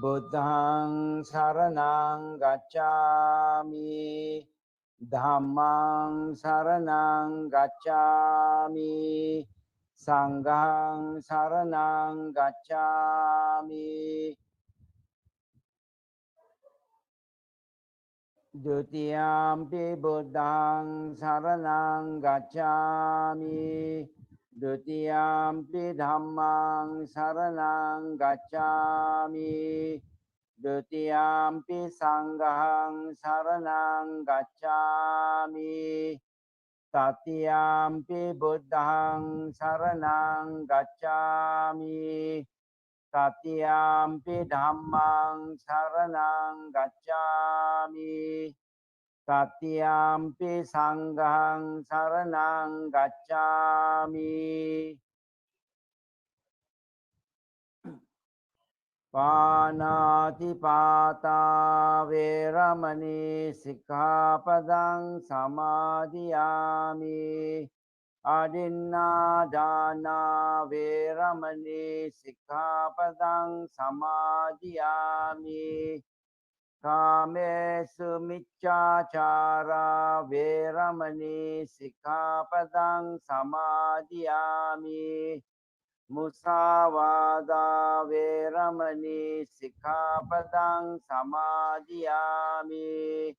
Buddhang saranang gacchami. Dhammang saranang gacchami. Sanghang saranang gacchami. Dutiyampi buddhang saranang gacchami. Dutiyampi dhammang saranang gacchami. Dutiyampi sanghang saranang gacchami. Tatiyampi buddhang saranang gacchami. Tatiyampi dhammang saranang gacchami. Tatiyampi sanghang saranang gacchami. Panatipata veramani sikkhapadang samadhiyami. Adinādana veramani sikkhapadang samadhiyami. Kāmesu miccāchāra veramani sikkhapadang samadhiyami. Musāvādā veramani sikkhapadang samadhiyami.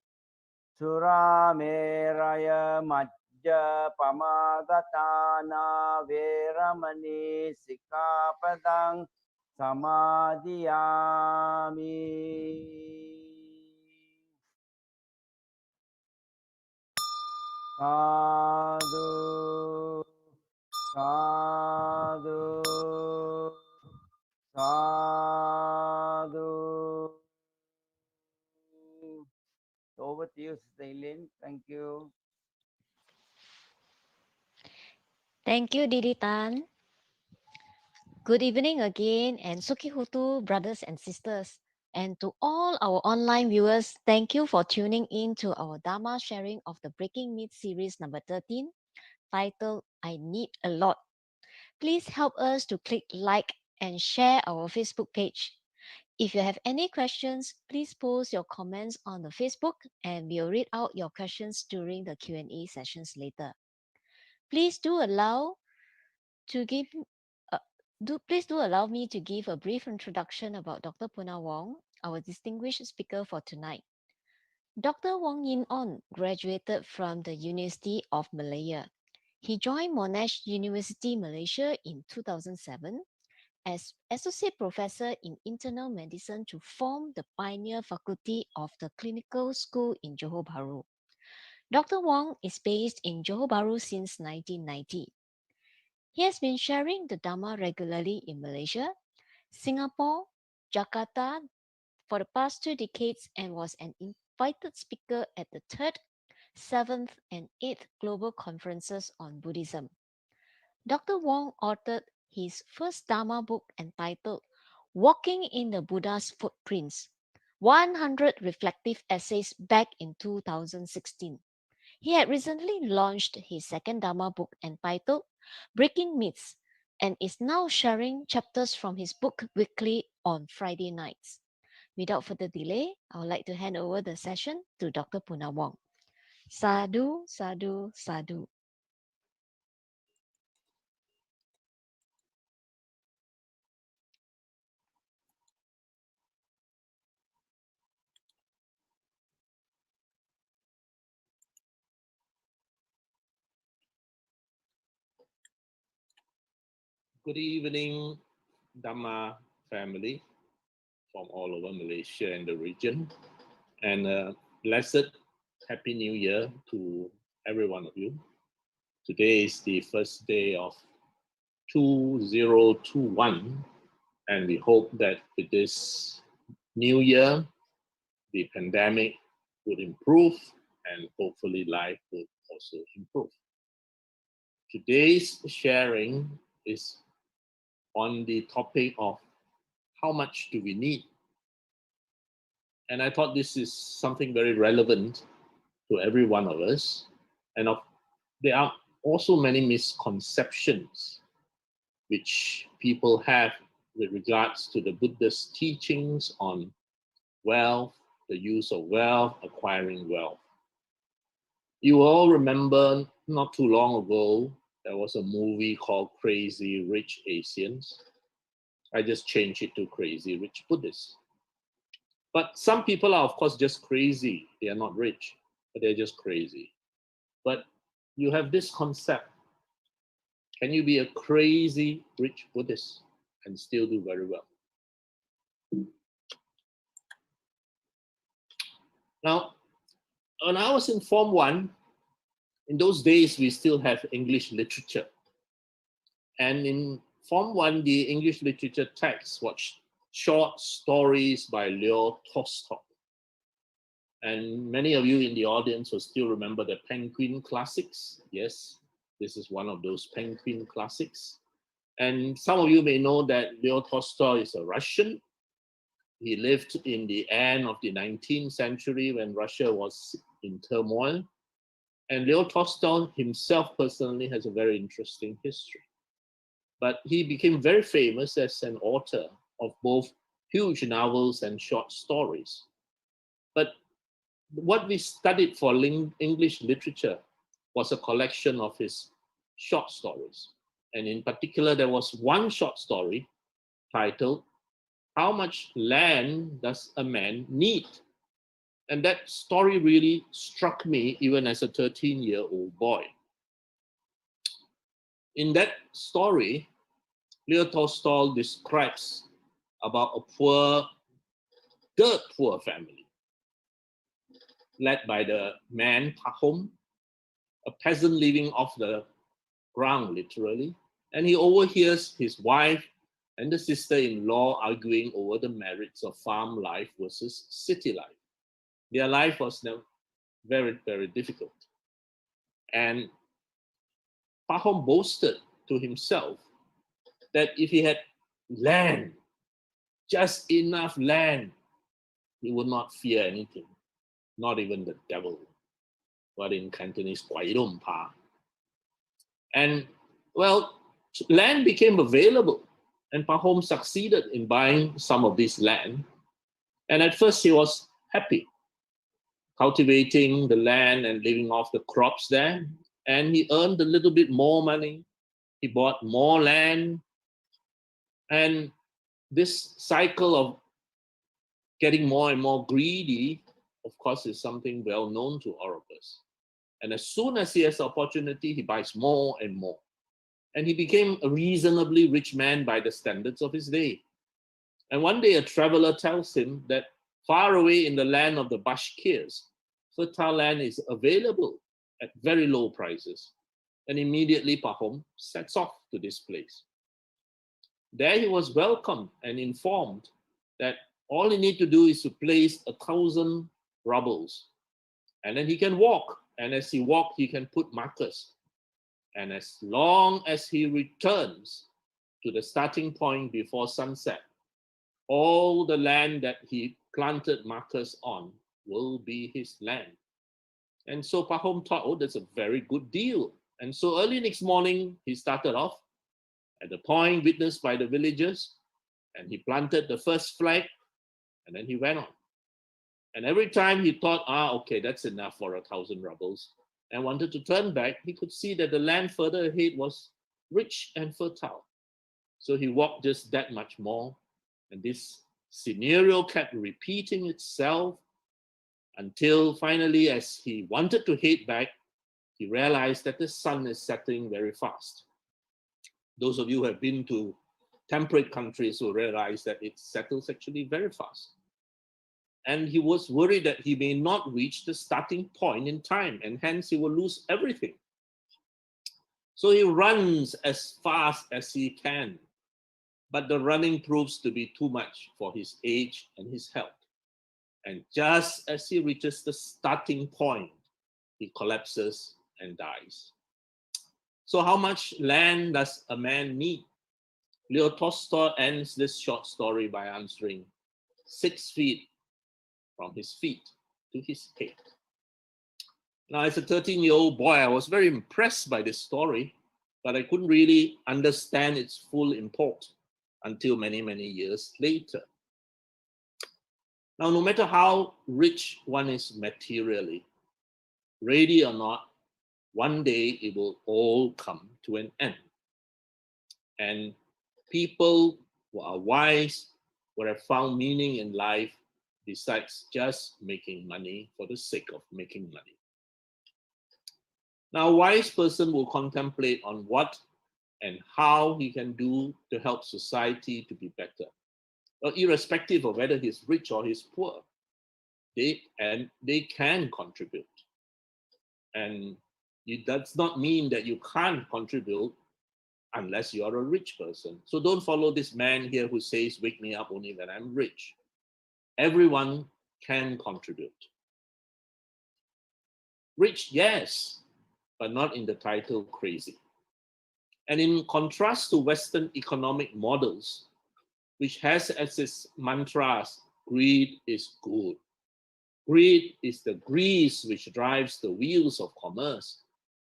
Surameraya majja pamadatana veramani sikkhapadang samadhiyami. Sadhu, sadhu, sadhu. Over to you, Celine. Thank you. Thank you, Didi Tan. Good evening again, and Sukihutu brothers and sisters. And to all our online viewers, thank you for tuning in to our Dharma sharing of the Breaking Myth series number 13, titled I Need a Lot. Please help us to click like and share our Facebook page. If you have any questions, please post your comments on the Facebook and we'll read out your questions during the Q&A sessions later. Please do allow me to give a brief introduction about Dr. Punna Wong, our distinguished speaker for tonight. Dr. Wong Yin On graduated from the University of Malaya. He joined Monash University, Malaysia in 2007 as Associate Professor in Internal Medicine to form the pioneer faculty of the Clinical School in Johor Bahru. Dr. Wong is based in Johor Bahru since 1990. He has been sharing the Dharma regularly in Malaysia, Singapore, Jakarta for the past 2 decades and was an invited speaker at the 3rd, 7th, and 8th global conferences on Buddhism. Dr. Wong authored his first Dharma book entitled Walking in the Buddha's Footprints, 100 Reflective Essays back in 2016. He had recently launched his second Dharma book entitled Breaking Myths and is now sharing chapters from his book weekly on Friday nights. Without further delay, I would like to hand over the session to Dr. Punna Wong. Sadhu, sadhu, sadhu. Good evening, Dhamma family from all over Malaysia and the region. And blessed Happy New Year to every one of you. Today is the first day of 2021, and we hope that with this new year, the pandemic would improve and hopefully life would also improve. Today's sharing is on the topic of how much do we need? And I thought this is something very relevant to every one of us. And there are also many misconceptions which people have with regards to the Buddha's teachings on wealth, the use of wealth, acquiring wealth. You all remember not too long ago, there was a movie called Crazy Rich Asians. I just changed it to Crazy Rich Buddhists. But some people are, of course, just crazy. They are not rich, but they're just crazy. But you have this concept. Can you be a crazy rich Buddhist and still do very well? Now, when I was in Form 1, in those days, we still have English literature. And in Form 1, the English literature text was short stories by Leo Tolstoy. And many of you in the audience will still remember the Penguin classics. Yes, this is one of those Penguin classics. And some of you may know that Leo Tolstoy is a Russian. He lived in the end of the 19th century when Russia was in turmoil. And Leo Tolstoy himself personally has a very interesting history. But he became very famous as an author of both huge novels and short stories. But what we studied for English literature was a collection of his short stories. And in particular, there was one short story titled, "How Much Land Does a Man Need?" And that story really struck me even as a 13-year-old boy. In that story, Leo Tolstoy describes about a poor, dirt poor family, led by the man Pahom, a peasant living off the ground, literally. And he overhears his wife and the sister-in-law arguing over the merits of farm life versus city life. Their life was very, very difficult. And Pahom boasted to himself that if he had land, just enough land, he would not fear anything, not even the devil. What in Cantonese, "Kwai Dong Pa." And well, land became available, and Pahom succeeded in buying some of this land. And at first he was happy, cultivating the land and living off the crops there. And he earned a little bit more money. He bought more land. And this cycle of getting more and more greedy, of course, is something well known to Auricus. And as soon as he has the opportunity, he buys more and more. And he became a reasonably rich man by the standards of his day. And one day a traveler tells him that far away in the land of the Bashkirs, fertile land is available at very low prices. And immediately Pahom sets off to this place. There he was welcomed and informed that all he needs to do is to place 1,000 rubles. And then he can walk. And as he walks, he can put markers. And as long as he returns to the starting point before sunset, all the land that he planted markers on will be his land. And so Pahom thought, oh, that's a very good deal. And so early next morning, he started off at the point witnessed by the villagers, and he planted the first flag, and then he went on. And every time he thought, okay, that's enough for 1,000 rubles, and wanted to turn back, he could see that the land further ahead was rich and fertile. So he walked just that much more, and this scenario kept repeating itself until finally, as he wanted to head back, he realized that the sun is setting very fast. Those of you who have been to temperate countries will realize that it settles actually very fast. And he was worried that he may not reach the starting point in time, and hence he will lose everything. So he runs as fast as he can, but the running proves to be too much for his age and his health. And just as he reaches the starting point, he collapses and dies. So how much land does a man need? Leo Tolstoy ends this short story by answering 6 feet from his feet to his head. Now, as a 13-year-old boy, I was very impressed by this story, but I couldn't really understand its full import until many, many years later. Now, no matter how rich one is materially, ready or not, one day it will all come to an end. And people who are wise would have found meaning in life besides just making money for the sake of making money. Now, a wise person will contemplate on what and how he can do to help society to be better. Well, irrespective of whether he's rich or he's poor, they can contribute. And it does not mean that you can't contribute unless you are a rich person. So don't follow this man here who says, wake me up only when I'm rich. Everyone can contribute. Rich, yes, but not in the title crazy. And in contrast to Western economic models, which has as its mantras, greed is good. Greed is the grease which drives the wheels of commerce.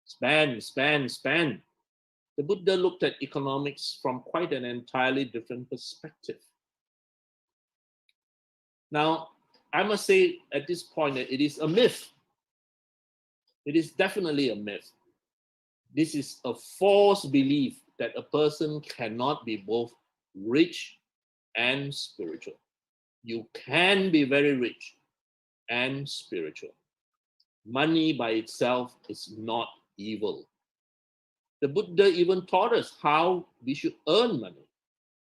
Spend, spend, spend. The Buddha looked at economics from quite an entirely different perspective. Now, I must say at this point that it is a myth. It is definitely a myth. This is a false belief that a person cannot be both rich and spiritual. You can be very rich and spiritual. Money by itself is not evil. The Buddha even taught us how we should earn money.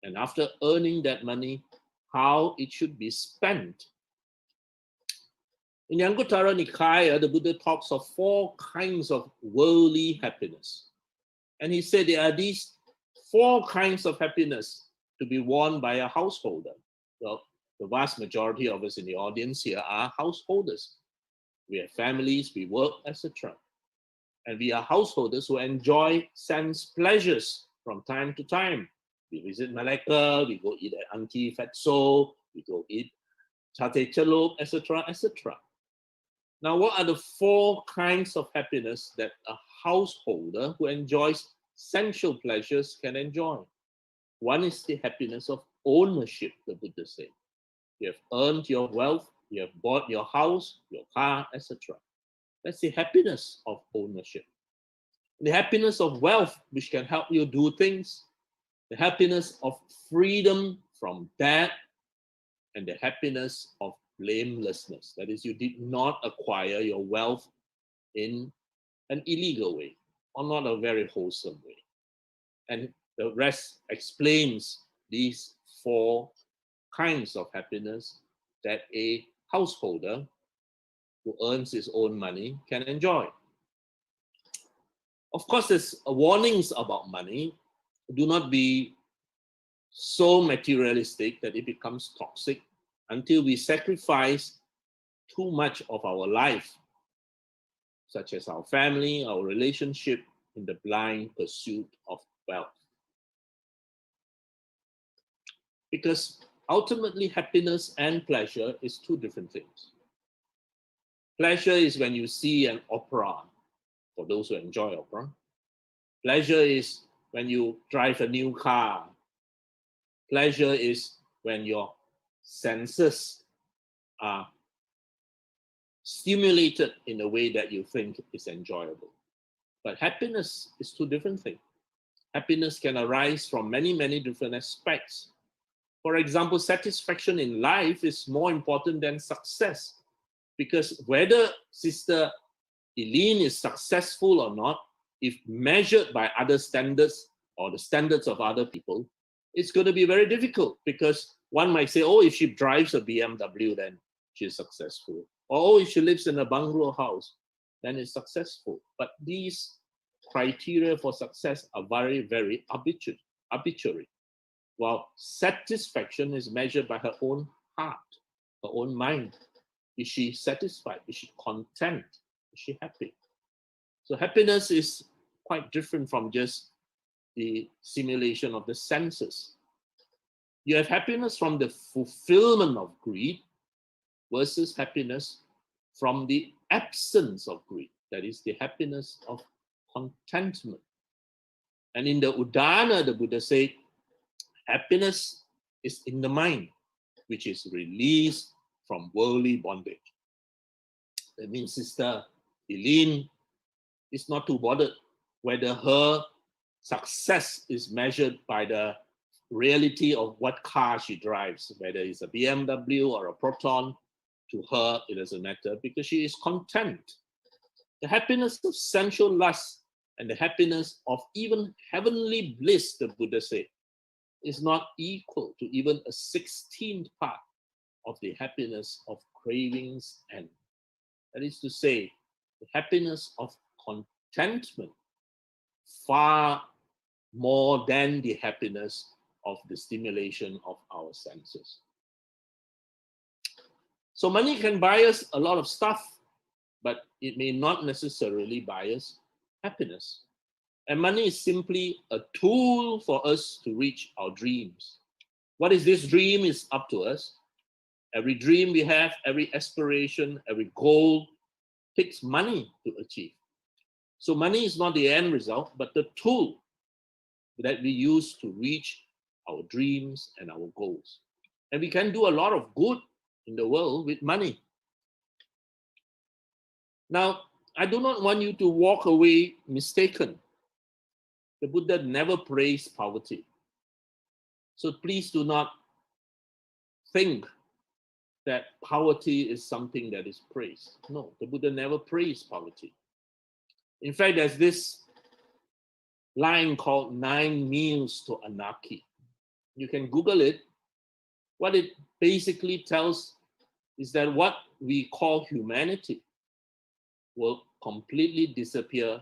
And after earning that money, how it should be spent. In the Anguttara Nikaya, the Buddha talks of 4 kinds of worldly happiness. And he said there are these 4 kinds of happiness to be won by a householder. Well, the vast majority of us in the audience here are householders. We have families, we work, etc. And we are householders who enjoy sense pleasures from time to time. We visit Malacca, we go eat at Auntie Fatso, we go eat Chate Chalop, etc., etc. Now, what are the 4 kinds of happiness that a householder who enjoys sensual pleasures can enjoy? One is the happiness of ownership, the Buddha said. You have earned your wealth, you have bought your house, your car, etc. That's the happiness of ownership. The happiness of wealth, which can help you do things. The happiness of freedom from debt. And the happiness of blamelessness. That is, you did not acquire your wealth in an illegal way or not a very wholesome way. And the rest explains these 4 kinds of happiness that a householder who earns his own money can enjoy. Of course, there's warnings about money. Do not be so materialistic that it becomes toxic until we sacrifice too much of our life, such as our family, our relationship, in the blind pursuit of wealth. Because ultimately, happiness and pleasure is 2 different things. Pleasure is when you see an opera, for those who enjoy opera. Pleasure is when you drive a new car. Pleasure is when your senses are stimulated in a way that you think is enjoyable. But happiness is 2 different things. Happiness can arise from many, many different aspects. For example, satisfaction in life is more important than success, because whether Sister Eileen is successful or not, if measured by other standards or the standards of other people, it's going to be very difficult, because one might say, oh, if she drives a BMW, then she's successful. Or, oh, if she lives in a bungalow house, then it's successful. But these criteria for success are very, very arbitrary. While satisfaction is measured by her own heart, her own mind. Is she satisfied? Is she content? Is she happy? So happiness is quite different from just the simulation of the senses. You have happiness from the fulfillment of greed versus happiness from the absence of greed. That is the happiness of contentment. And in the Udana, the Buddha said, Happiness is in the mind, which is released from worldly bondage. That means Sister Eileen is not too bothered whether her success is measured by the reality of what car she drives, whether it's a BMW or a Proton. To her, it doesn't matter because she is content. The happiness of sensual lust and the happiness of even heavenly bliss, the Buddha said, is not equal to even a 16th part of the happiness of cravings and, that is to say, the happiness of contentment far more than the happiness of the stimulation of our senses. So money can buy us a lot of stuff, but it may not necessarily buy us happiness. And money is simply a tool for us to reach our dreams. What is this dream is up to us. Every dream we have, every aspiration, every goal takes money to achieve. So money is not the end result, but the tool that we use to reach our dreams and our goals. And we can do a lot of good in the world with money. Now, I do not want you to walk away mistaken. The Buddha never praised poverty. So please do not think that poverty is something that is praised. No, the Buddha never praised poverty. In fact, there's this line called 9 Meals to Anarchy. You can Google it. What it basically tells is that what we call humanity will completely disappear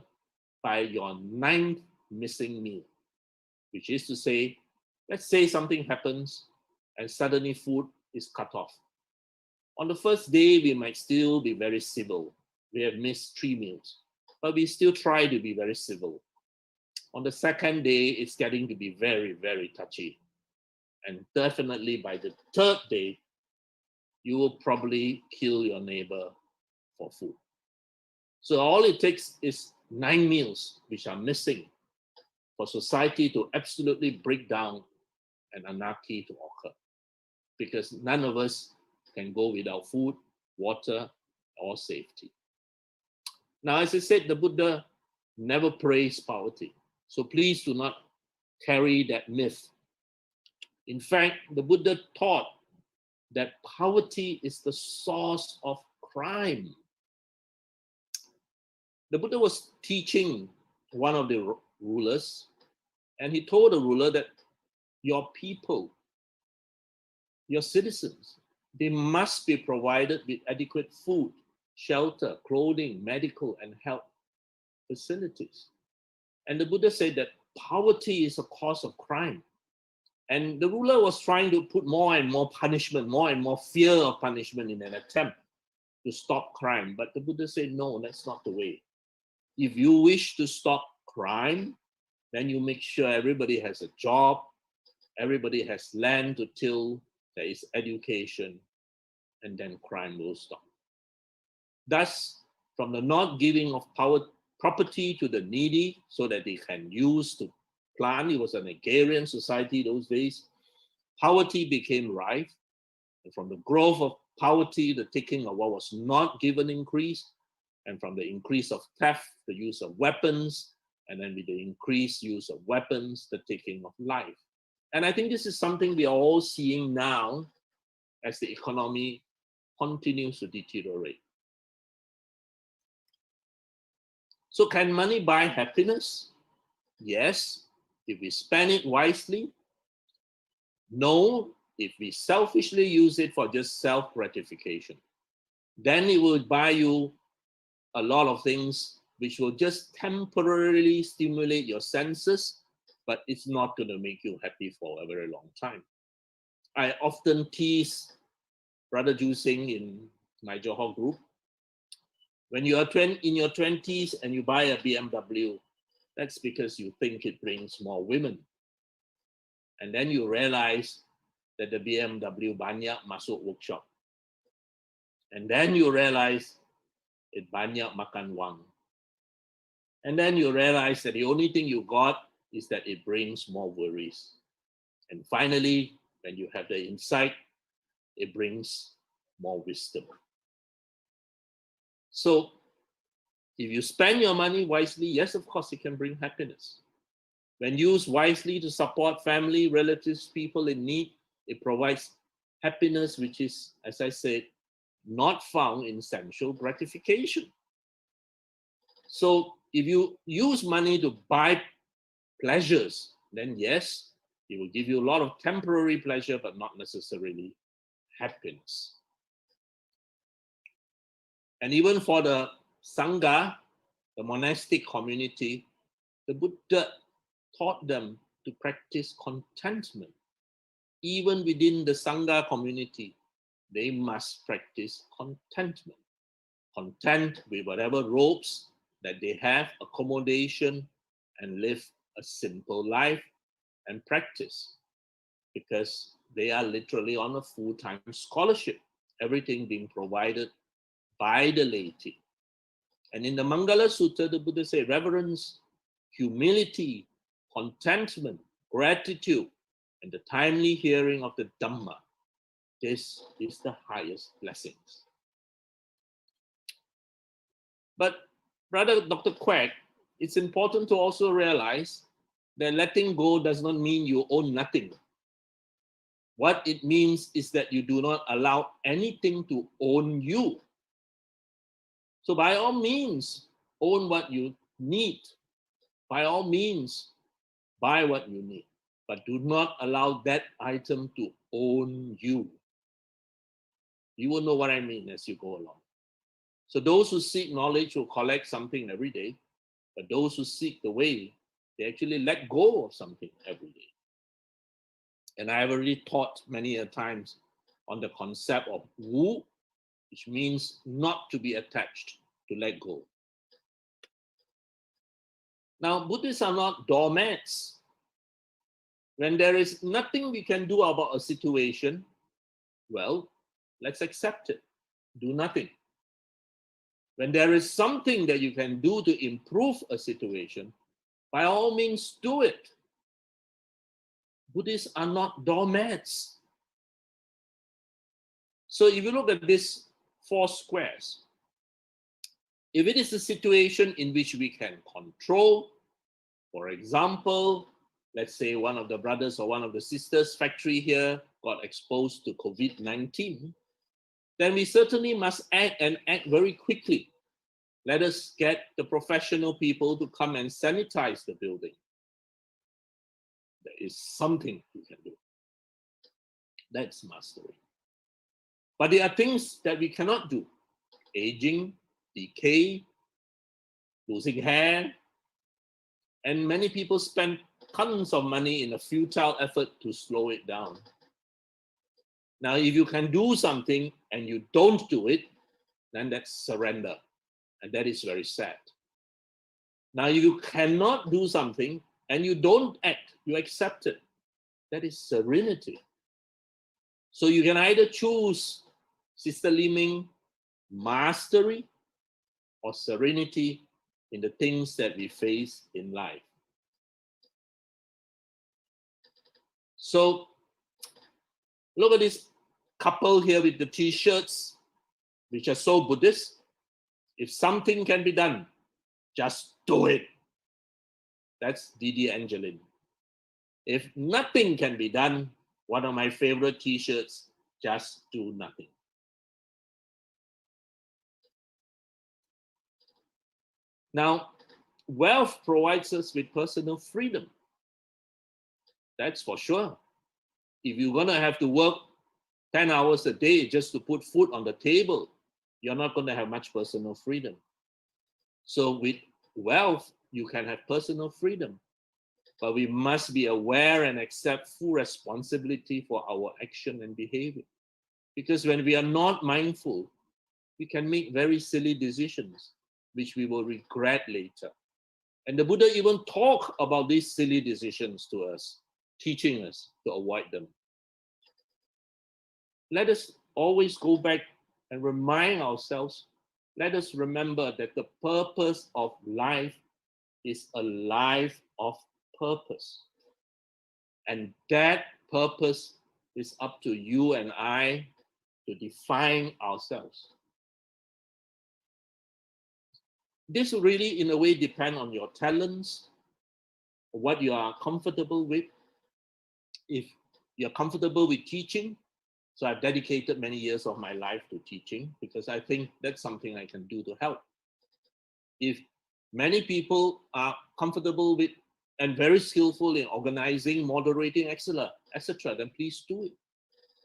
by your 9th missing meal, which is to say, let's say something happens and suddenly food is cut off. On the first day, we might still be very civil. We have missed 3 meals, but we still try to be very civil. On the second day, it's getting to be very, very touchy. And definitely by the 3rd day, you will probably kill your neighbor for food. So all it takes is 9 meals, which are missing, for society to absolutely break down and anarchy to occur. Because none of us can go without food, water, or safety. Now, as I said, the Buddha never praised poverty. So please do not carry that myth. In fact, the Buddha taught that poverty is the source of crime. The Buddha was teaching one of the rulers, and he told the ruler that your people, your citizens, they must be provided with adequate food, shelter, clothing, medical, and health facilities. And the Buddha said that poverty is a cause of crime. And the ruler was trying to put more and more punishment, more and more fear of punishment in an attempt to stop crime. But the Buddha said, no, that's not the way. If you wish to stop crime, then you make sure everybody has a job, everybody has land to till, there is education, and then crime will stop. Thus, from the not giving of property to the needy so that they can use to plant, it was an agrarian society those days, poverty became rife. And from the growth of poverty, the taking of what was not given increased. And from the increase of theft, the use of weapons, and then with the increased use of weapons, the taking of life. And I think this is something we are all seeing now as the economy continues to deteriorate. So can money buy happiness? Yes, if we spend it wisely. No, if we selfishly use it for just self-gratification. Then it will buy you a lot of things which will just temporarily stimulate your senses, but it's not going to make you happy for a very long time. I often tease Brother Ju Sing in my Johor group. When you are in your 20s and you buy a BMW, that's because you think it brings more women. And then you realize that the BMW banyak masuk workshop. And then you realize it banyak makan wang. And then you realize that the only thing you got is that it brings more worries. And finally, when you have the insight, it brings more wisdom. So if you spend your money wisely, yes, of course, it can bring happiness. When used wisely to support family, relatives, people in need, it provides happiness, which is, as I said, not found in sensual gratification. So if you use money to buy pleasures, then yes, it will give you a lot of temporary pleasure, but not necessarily happiness. And even for the Sangha, the monastic community, the Buddha taught them to practice contentment. Even within the Sangha community, they must practice contentment. Content with whatever robes that they have, accommodation, and live a simple life and practice, because they are literally on a full-time scholarship, everything being provided by the laity. And in the Mangala Sutta, the Buddha said reverence, humility, contentment, gratitude, and the timely hearing of the Dhamma. This is the highest blessings. But Brother Dr. Quack, it's important to also realize that letting go does not mean you own nothing. What it means is that you do not allow anything to own you. So by all means, own what you need. By all means, buy what you need. But do not allow that item to own you. You will know what I mean as you go along. So those who seek knowledge will collect something every day. But those who seek the way, they actually let go of something every day. And I have already taught many a times on the concept of wu, which means not to be attached, to let go. Now, Buddhists are not doormats. When there is nothing we can do about a situation, well, let's accept it. Do nothing. When there is something that you can do to improve a situation, by all means do it. Buddhists are not doormats. So if you look at these 4 squares, if it is a situation in which we can control, for example, let's say one of the brothers or one of the sisters' factory here got exposed to COVID-19, then we certainly must act, and act very quickly. Let us get the professional people to come and sanitize the building. There is something we can do. That's mastery. But there are things that we cannot do. Aging, decay, losing hair, and many people spend tons of money in a futile effort to slow it down. Now, if you can do something and you don't do it, then that's surrender. And that is very sad. Now, if you cannot do something and you don't act, you accept it. That is serenity. So you can either choose, Sister Liming, mastery or serenity in the things that we face in life. So look at this couple here with the t-shirts, which are so Buddhist. If something can be done, just do it. That's Didi Angeline. If nothing can be done, one of my favorite t-shirts, just do nothing. Now, wealth provides us with personal freedom. That's for sure. If you're going to have to work 10 hours a day just to put food on the table, you're not going to have much personal freedom. So with wealth, you can have personal freedom. But we must be aware and accept full responsibility for our action and behavior. Because when we are not mindful, we can make very silly decisions, which we will regret later. And the Buddha even talked about these silly decisions to us, teaching us to avoid them. Let us always go back and remind ourselves, let us remember that the purpose of life is a life of purpose. And that purpose is up to you and I to define ourselves. This really, in a way, depend on your talents, what you are comfortable with. If you're comfortable with teaching, so I've dedicated many years of my life to teaching because I think that's something I can do to help. If many people are comfortable with and very skillful in organizing, moderating, etc., then please do it.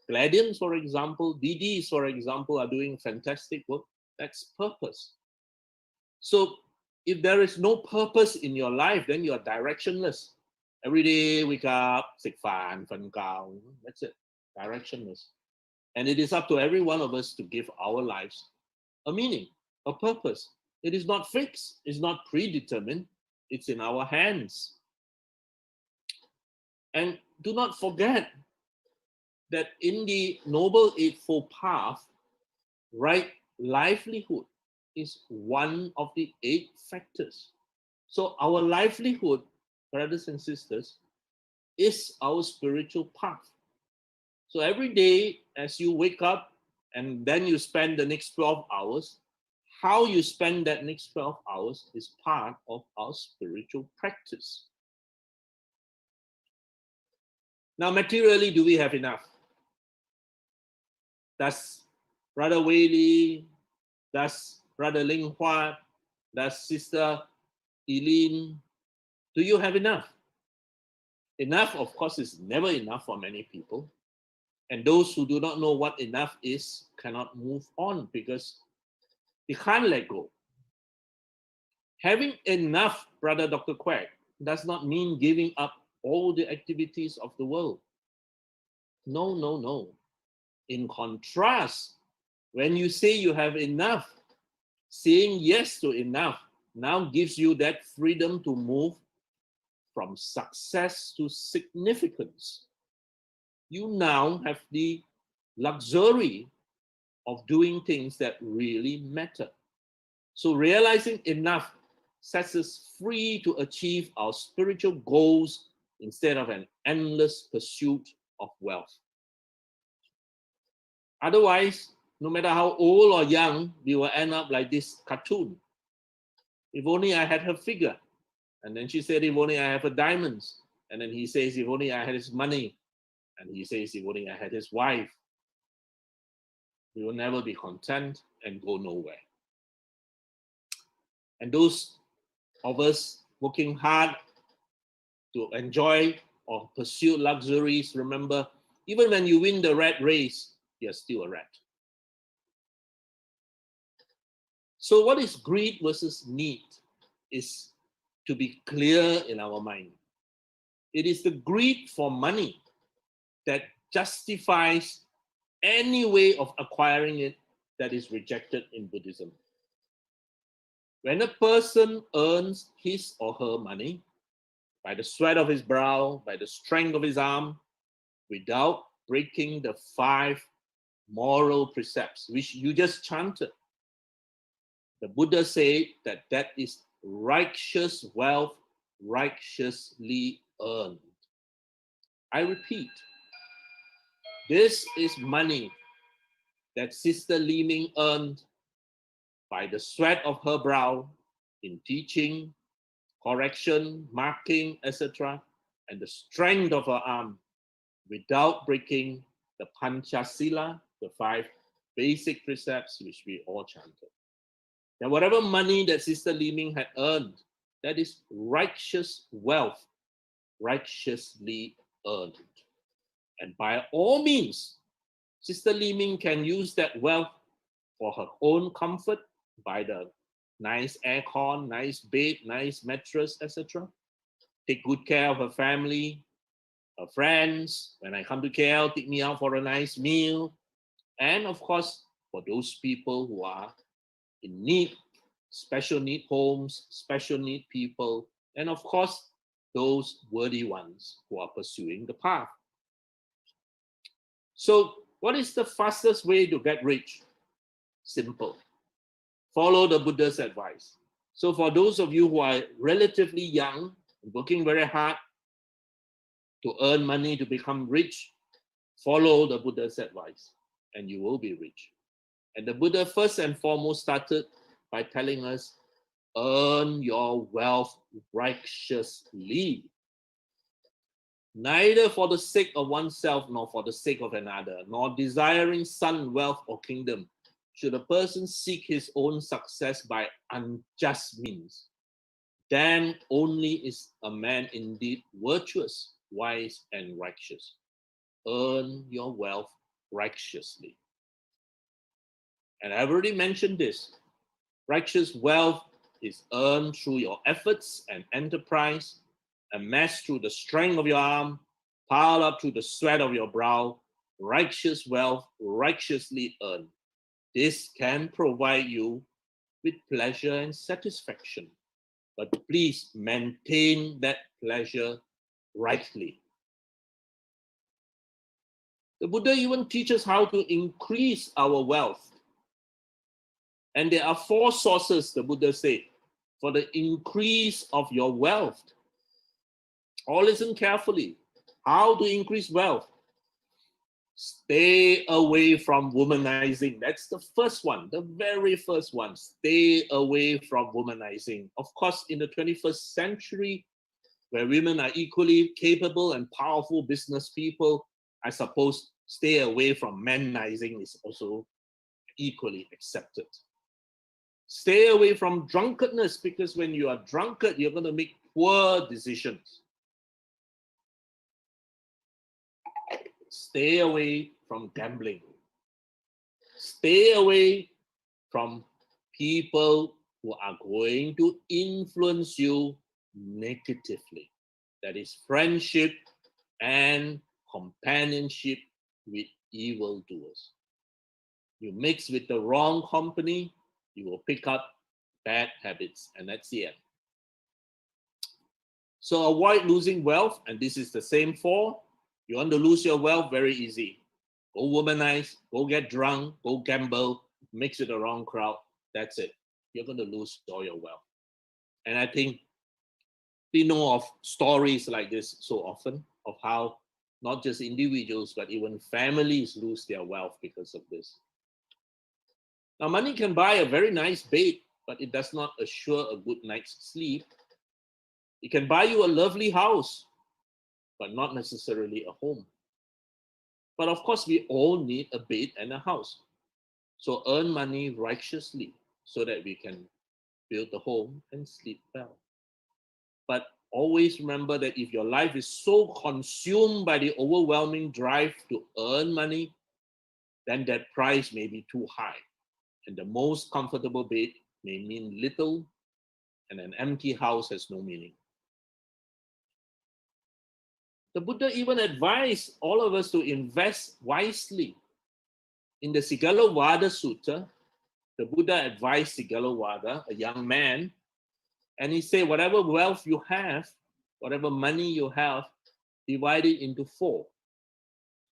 Gladians, for example, DDs, for example, are doing fantastic work. That's purpose. So if there is no purpose in your life, then you are directionless. Every day, wake up, sick fan, that's it, directionless. And it is up to every one of us to give our lives a meaning, a purpose. It is not fixed, it's not predetermined, it's in our hands. And do not forget that in the Noble Eightfold Path, right livelihood is one of the 8 factors. So our livelihood, brothers and sisters, is our spiritual path. So every day as you wake up and then you spend the next 12 hours, how you spend that next 12 hours is part of our spiritual practice. Now, materially, do we have enough? Does Brother Whaley, does Brother Ling Hua, does Sister Eileen, do you have enough? Enough, of course, is never enough for many people. And those who do not know what enough is cannot move on because they can't let go. Having enough, Brother Dr. Quack, does not mean giving up all the activities of the world. No, no, no. In contrast, when you say you have enough, saying yes to enough now gives you that freedom to move from success to significance. You now have the luxury of doing things that really matter. So realizing enough sets us free to achieve our spiritual goals instead of an endless pursuit of wealth. Otherwise, no matter how old or young, we will end up like this cartoon. If only I had her figure. And then she said, if only I have her diamonds. And then he says, if only I had his money. And he says, if only I had his wife. We will never be content and go nowhere. And those of us working hard to enjoy or pursue luxuries, remember, even when you win the rat race, you're still a rat. So what is greed versus need is to be clear in our mind. It is the greed for money that justifies any way of acquiring it that is rejected in Buddhism. When a person earns his or her money by the sweat of his brow, by the strength of his arm, without breaking the 5 moral precepts, which you just chanted, the Buddha said that that is righteous wealth, righteously earned. I repeat, this is money that Sister Li Ming earned by the sweat of her brow in teaching, correction, marking, etc., and the strength of her arm without breaking the Panchasila, the 5 basic precepts which we all chanted. Now, whatever money that Sister Li Ming had earned, that is righteous wealth, righteously earned. And by all means, Sister Li Ming can use that wealth for her own comfort, buy the nice aircon, nice bed, nice mattress, etc. Take good care of her family, her friends. When I come to KL, take me out for a nice meal. And of course, for those people who are in need, special need homes, special need people, and of course, those worthy ones who are pursuing the path. So, what is the fastest way to get rich? Simple. Follow the Buddha's advice. So, for those of you who are relatively young, working very hard, to earn money to become rich, follow the Buddha's advice and you will be rich. And the Buddha first and foremost started by telling us, earn your wealth righteously, neither for the sake of oneself nor for the sake of another, nor desiring son, wealth, or kingdom, should a person seek his own success by unjust means. Then only is a man indeed virtuous, wise, and righteous. Earn your wealth righteously. And I've already mentioned this. Righteous wealth is earned through your efforts and enterprise, amassed through the strength of your arm, piled up through the sweat of your brow. Righteous wealth, righteously earned. This can provide you with pleasure and satisfaction. But please maintain that pleasure rightly. The Buddha even teaches how to increase our wealth. And there are 4 sources, the Buddha said, for the increase of your wealth. All listen carefully. How to increase wealth? Stay away from womanizing. That's the first one, the very first one. Stay away from womanizing. Of course, in the 21st century, where women are equally capable and powerful business people, I suppose stay away from manizing is also equally accepted. Stay away from drunkenness, because when you are drunkard, you're going to make poor decisions. Stay away from gambling. Stay away from people who are going to influence you negatively. That is friendship and companionship with evildoers. You mix with the wrong company, you will pick up bad habits, and that's the end. So avoid losing wealth, and this is the same 4. You want to lose your wealth, very easy. Go womanize, go get drunk, go gamble, mix with the wrong crowd. That's it. You're going to lose all your wealth. And I think we know of stories like this so often, of how not just individuals, but even families lose their wealth because of this. Now, money can buy a very nice bed, but it does not assure a good night's sleep. It can buy you a lovely house, but not necessarily a home. But of course, we all need a bed and a house. So earn money righteously so that we can build a home and sleep well. But always remember that if your life is so consumed by the overwhelming drive to earn money, then that price may be too high. And the most comfortable bed may mean little, and an empty house has no meaning. The Buddha even advised all of us to invest wisely. In the Sigalovada Sutta, the Buddha advised Sigalovada, a young man, and he said, whatever wealth you have, whatever money you have, divide it into 4.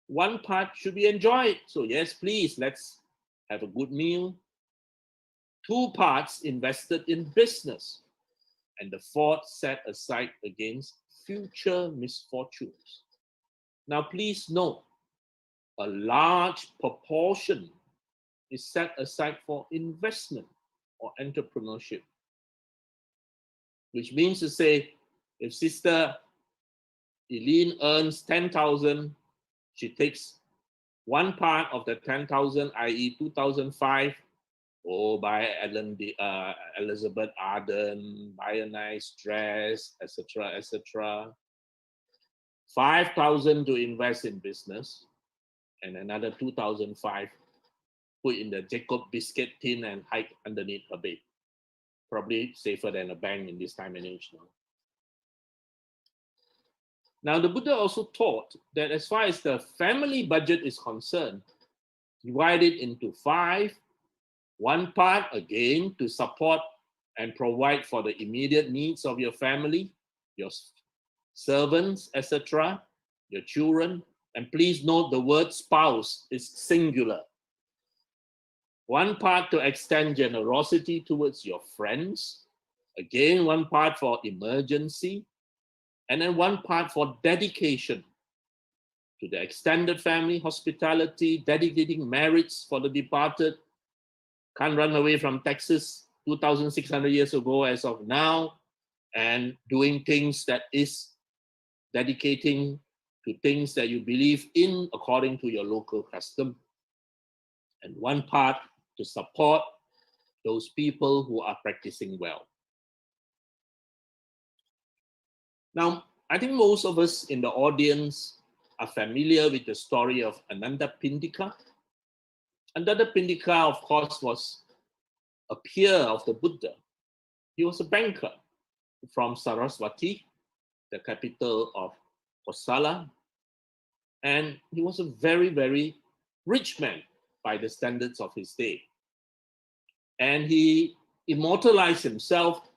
One part should be enjoyed. So yes, please, let's have a good meal. 2 parts invested in business. And the 4th set aside against future misfortunes. Now, please note, a large proportion is set aside for investment or entrepreneurship, which means to say, if Sister Eileen earns 10,000, she takes one part of the 10,000, i.e. 2,005, buy Elizabeth Arden, buy a nice dress, etc., etc. 5,000 to invest in business, and another 2,005 put in the Jacob biscuit tin and hide underneath her bed. Probably safer than a bank in this time and age now. Now, the Buddha also taught that as far as the family budget is concerned, divide it into 5. One part, again, to support and provide for the immediate needs of your family, your servants, etc., your children. And please note the word spouse is singular. One part to extend generosity towards your friends. Again, one part for emergency. And then one part for dedication to the extended family, hospitality, dedicating merits for the departed. Can't run away from Texas 2,600 years ago as of now, and doing things that is dedicating to things that you believe in according to your local custom. And one part to support those people who are practicing well. Now, I think most of us in the audience are familiar with the story of Anathapindika. Anathapindika, of course, was a peer of the Buddha. He was a banker from Saraswati, the capital of Kosala. And he was a very, very rich man by the standards of his day. And he immortalized himself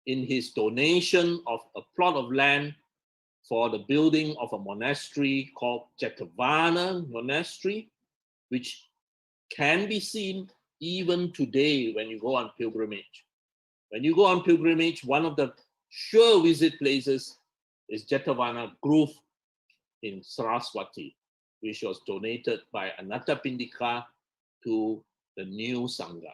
in his donation of a plot of land for the building of a monastery called Jetavana Monastery, which can be seen even today when you go on pilgrimage. When you go on pilgrimage, one of the sure visit places is Jetavana Grove in Saraswati, which was donated by Anathapindika to the new Sangha.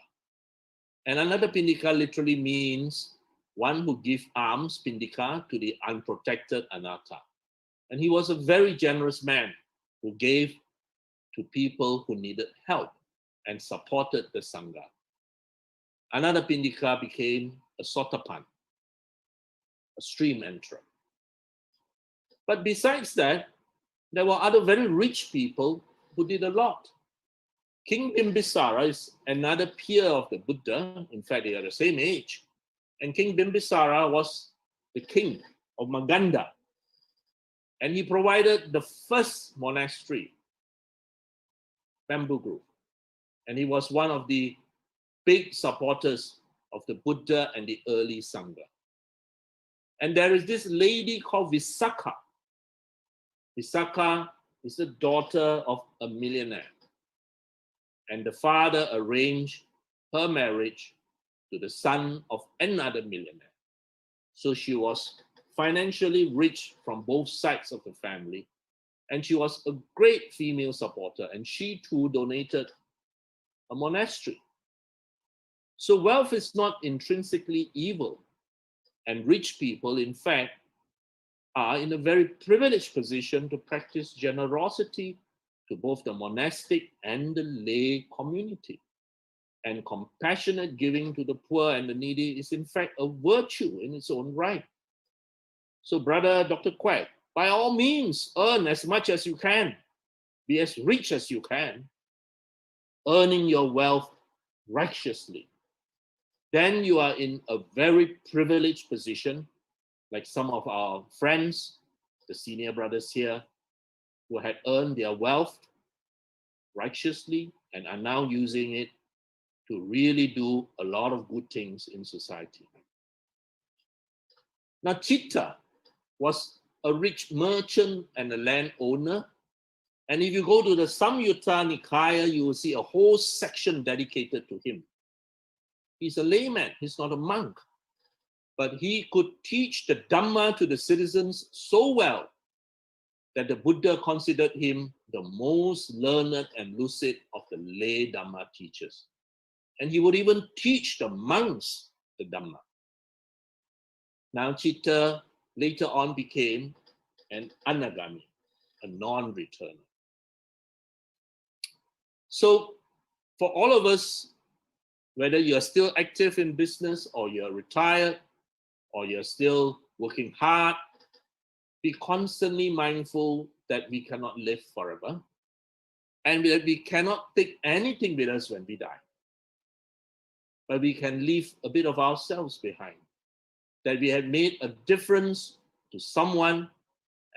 And Anathapindika literally means one who gives alms, Pindika, to the unprotected Anatha. And he was a very generous man who gave to people who needed help and supported the Sangha. Anathapindika became a sotapan, a stream enterer. But besides that, there were other very rich people who did a lot. King Bimbisara is another peer of the Buddha. In fact, they are the same age. And King Bimbisara was the king of Maganda. And he provided the first monastery, Bamboo Grove. And he was one of the big supporters of the Buddha and the early Sangha. And there is this lady called Visakha. Visakha is the daughter of a millionaire. And the father arranged her marriage to the son of another millionaire. So she was financially rich from both sides of the family. And she was a great female supporter. And she too donated a monastery. So wealth is not intrinsically evil. And rich people, in fact, are in a very privileged position to practice generosity to both the monastic and the lay community. And compassionate giving to the poor and the needy is in fact a virtue in its own right. So brother Dr. Quack, by all means, earn as much as you can. Be as rich as you can. Earning your wealth righteously. Then you are in a very privileged position, like some of our friends, the senior brothers here, who had earned their wealth righteously and are now using it to really do a lot of good things in society. Now, Cheetah was a rich merchant and a landowner. And if you go to the Samyutta Nikaya, you will see a whole section dedicated to him. He's a layman, he's not a monk. But he could teach the Dhamma to the citizens so well that the Buddha considered him the most learned and lucid of the lay Dhamma teachers. And he would even teach the monks the Dhamma. Now Cheetah later on became an anagami, a non-returner. So for all of us, whether you're still active in business or you're retired or you're still working hard, be constantly mindful that we cannot live forever and that we cannot take anything with us when we die. But we can leave a bit of ourselves behind, that we have made a difference to someone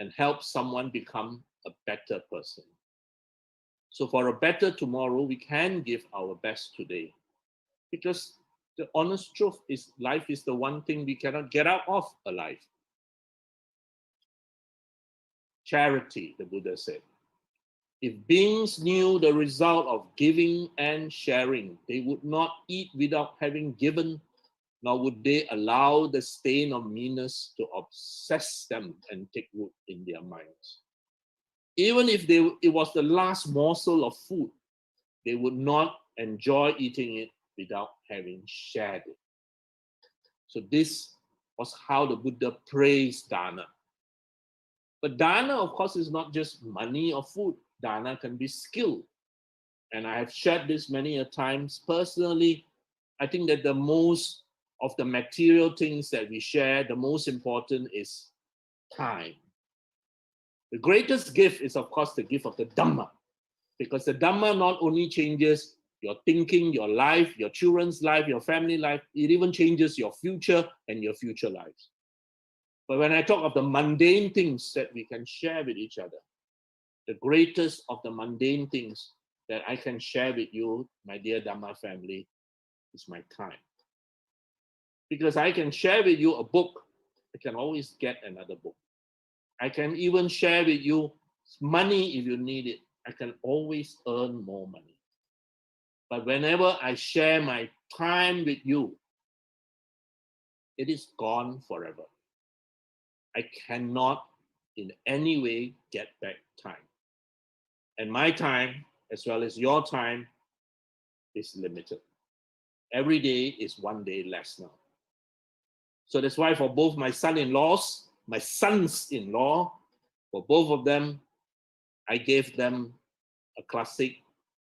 and helped someone become a better person. So for a better tomorrow, we can give our best today. Because the honest truth is life is the one thing we cannot get out of alive. Charity, the Buddha said. If beings knew the result of giving and sharing, they would not eat without having given nor would they allow the stain of meanness to obsess them and take root in their minds. Even if it was the last morsel of food, they would not enjoy eating it without having shared it. So this was how the Buddha praised dana. But dana, of course, is not just money or food. Dana can be skill. And I have shared this many a times. Personally, I think that the most of the material things that we share, the most important is time. The greatest gift is, of course, the gift of the Dhamma. Because the Dhamma not only changes your thinking, your life, your children's life, your family life, it even changes your future and your future lives. But when I talk of the mundane things that we can share with each other, the greatest of the mundane things that I can share with you, my dear Dhamma family, is my time. Because I can share with you a book, I can always get another book. I can even share with you money if you need it. I can always earn more money. But whenever I share my time with you, it is gone forever. I cannot in any way get back time. And my time, as well as your time, is limited. Every day is one day less now. So that's why for both my sons-in-law, for both of them, I gave them a classic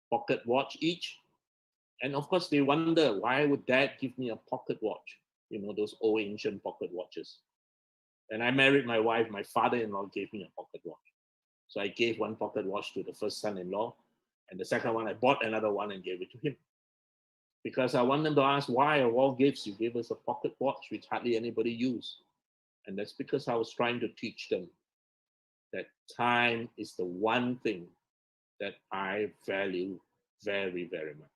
pocket watch each. And of course, they wonder, why would Dad give me a pocket watch? You know, those old ancient pocket watches. And I married my wife, my father-in-law gave me a pocket watch. So I gave one pocket watch to the first son-in-law, and the second one, I bought another one and gave it to him. Because I want them to ask, why of all gifts you gave us a pocket watch which hardly anybody use? And that's because I was trying to teach them that time is the one thing that I value very, very much.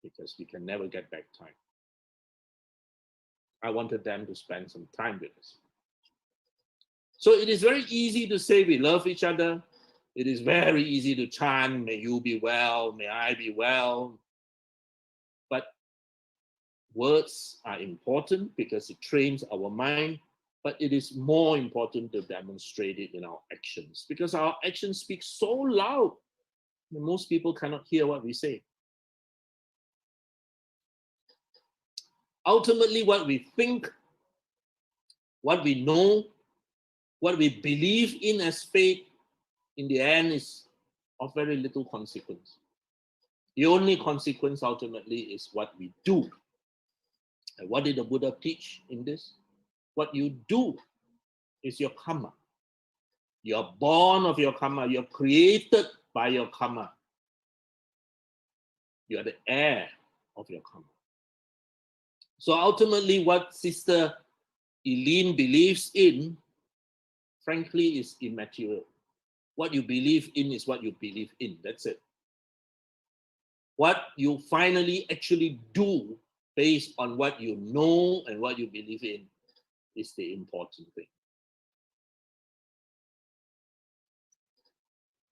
Because we can never get back time. I wanted them to spend some time with us. So it is very easy to say we love each other. It is very easy to chant, may you be well, may I be well. But words are important because it trains our mind, but it is more important to demonstrate it in our actions because our actions speak so loud that most people cannot hear what we say. Ultimately, what we think, what we know, what we believe in as faith, in the end is of very little consequence. The only consequence ultimately is what we do. And what did the Buddha teach in this? What you do is your karma. You're born of your karma. You're created by your karma. You are the heir of your karma. So ultimately, what Sister Eileen believes in, frankly, is immaterial. What you believe in is what you believe in. That's it. What you finally actually do based on what you know and what you believe in is the important thing.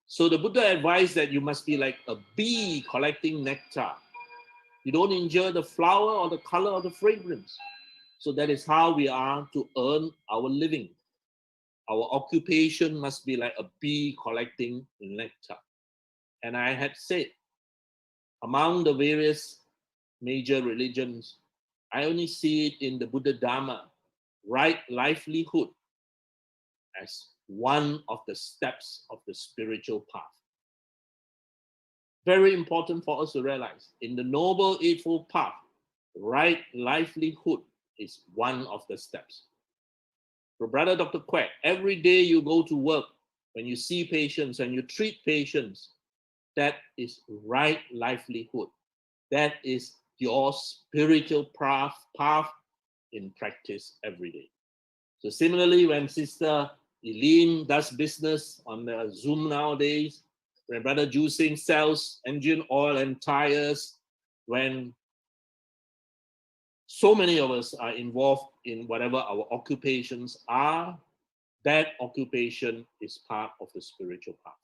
So the Buddha advised that you must be like a bee collecting nectar. You don't enjoy the flower or the color or the fragrance. So that is how we are to earn our living. Our occupation must be like a bee collecting nectar. And I had said, among the various major religions, I only see it in the Buddha Dharma, right livelihood, as one of the steps of the spiritual path. Very important for us to realize, in the Noble Eightfold Path, right livelihood is one of the steps. For Brother Dr. Quack, every day you go to work, when you see patients and you treat patients, that is right livelihood. That is your spiritual path in practice every day. So similarly, when Sister Eileen does business on the Zoom nowadays, when Brother Ju Sing sells engine oil and tires, when so many of us are involved in whatever our occupations are, that occupation is part of the spiritual path,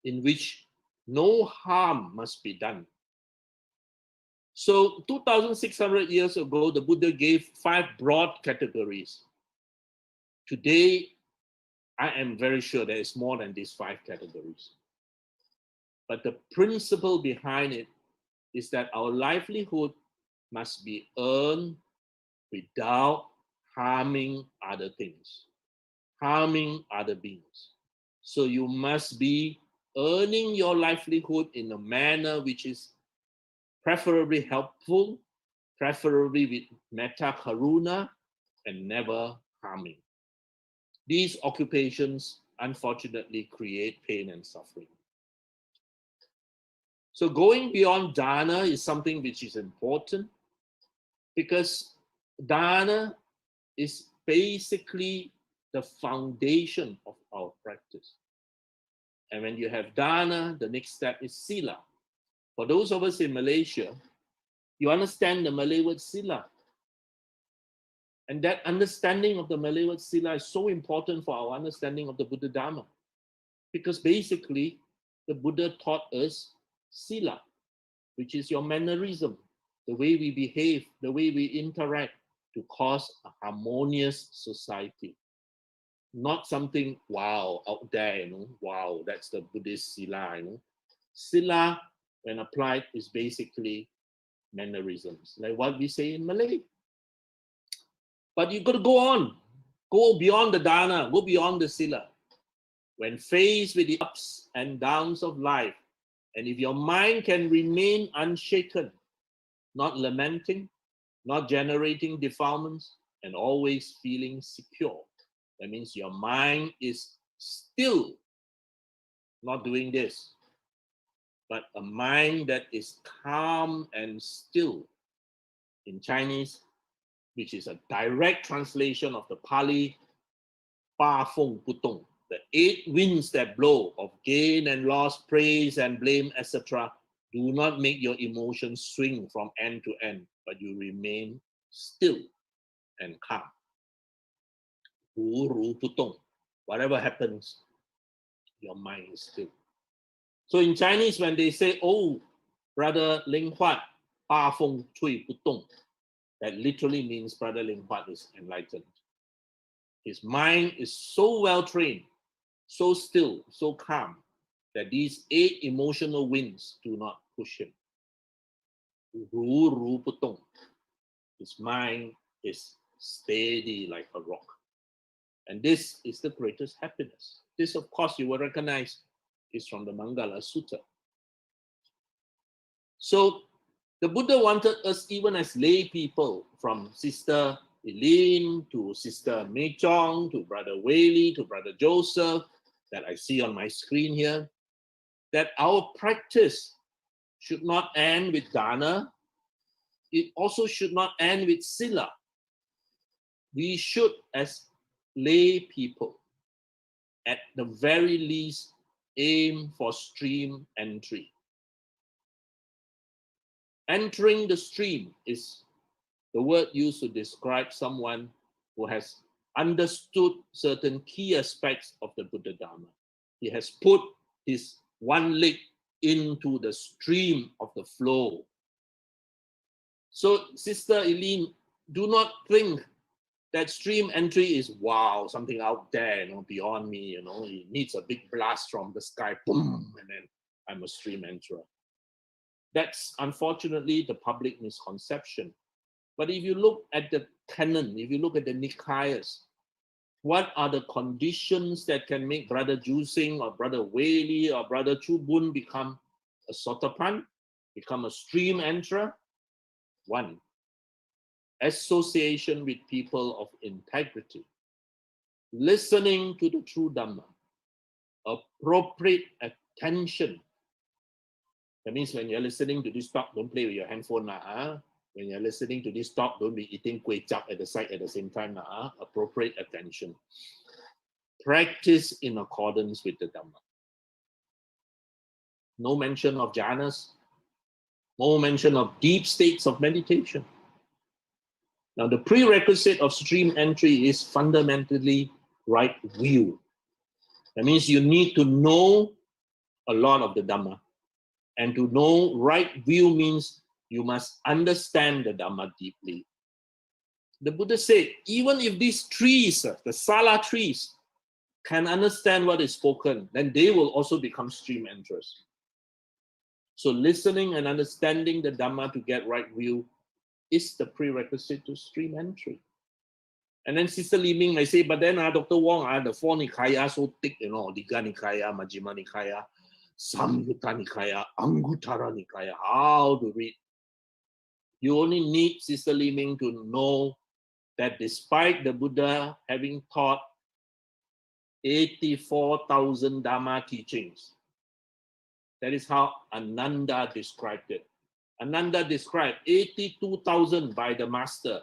in which no harm must be done. So 2,600 years ago, the Buddha gave 5 broad categories. Today, I am very sure there is more than these 5 categories. But the principle behind it is that our livelihood must be earned without harming other things, harming other beings. So you must be earning your livelihood in a manner which is preferably helpful, preferably with metta karuna, and never harming. These occupations, unfortunately, create pain and suffering. So going beyond dana is something which is important, because dana is basically the foundation of our practice. And when you have dana, the next step is sila. For those of us in Malaysia, you understand the Malay word sila. And that understanding of the Malay word sila is so important for our understanding of the Buddha Dharma. Because basically, the Buddha taught us sila, which is your mannerism, the way we behave, the way we interact to cause a harmonious society. Not something, wow, out there, wow, that's the Buddhist sila, Sila, when applied, is basically mannerisms, like what we say in Malay. But you've got to go beyond the dana, go beyond the sila. When faced with the ups and downs of life, and if your mind can remain unshaken, not lamenting, not generating defilements, and always feeling secure, that means your mind is still not doing this, but a mind that is calm and still. In Chinese, which is a direct translation of the Pali, Pa Feng Bu Dong, the 8 winds that blow of gain and loss, praise and blame, etc. Do not make your emotions swing from end to end, but you remain still and calm. Ru Ru Bu Dong. Whatever happens, your mind is still. So in Chinese, when they say, oh, Brother Ling Huat, Pa Feng Cui Bu Dong, that literally means Brother Ling Huat is enlightened. His mind is so well trained, so still, so calm, that these 8 emotional winds do not push him. Ru Ru Bu Dong. His mind is steady like a rock. And this is the greatest happiness. This, of course, you will recognize is from the Mangala Sutta. So the Buddha wanted us, even as lay people, from Sister Eileen to Sister Mei Chong to Brother Whaley to Brother Joseph, that I see on my screen here, that our practice should not end with dana. It also should not end with sila. We should, as lay people, at the very least, aim for stream entry. Entering the stream is the word used to describe someone who has understood certain key aspects of the Buddha Dharma. He has put his one leg into the stream of the flow. So, Sister Eileen, do not think that stream entry is, wow, something out there, beyond me, it needs a big blast from the sky, boom, and then I'm a stream enterer. That's unfortunately the public misconception. But if you look at the canon, if you look at the Nikayas, what are the conditions that can make Brother Jusing or Brother Whaley or Brother Chubun become a Sotapan, become a stream enterer? 1, association with people of integrity, listening to the true Dhamma, appropriate attention. That means when you're listening to this talk, don't play with your handphone. When you're listening to this talk, don't be eating kway chap at the side at the same time. Appropriate attention. Practice in accordance with the Dhamma. No mention of jhanas. No mention of deep states of meditation. Now, the prerequisite of stream entry is fundamentally right view. That means you need to know a lot of the Dhamma. And to know right view means You must understand the Dhamma deeply. The Buddha said, even if these trees, the Salla trees, can understand what is spoken, then they will also become stream enterers. So listening and understanding the Dhamma to get right view is the prerequisite to stream entry. And then Sister Li Ming may say, but then Dr. Wong, the four Nikaya so thick, Digha Nikaya, Majjhima Nikaya, Samyutta Nikaya, Anguttara Nikaya, how to read. You only need, Sister Li Ming, to know that despite the Buddha having taught 84,000 Dhamma teachings, that is how Ananda described it. Ananda described 82,000 by the master,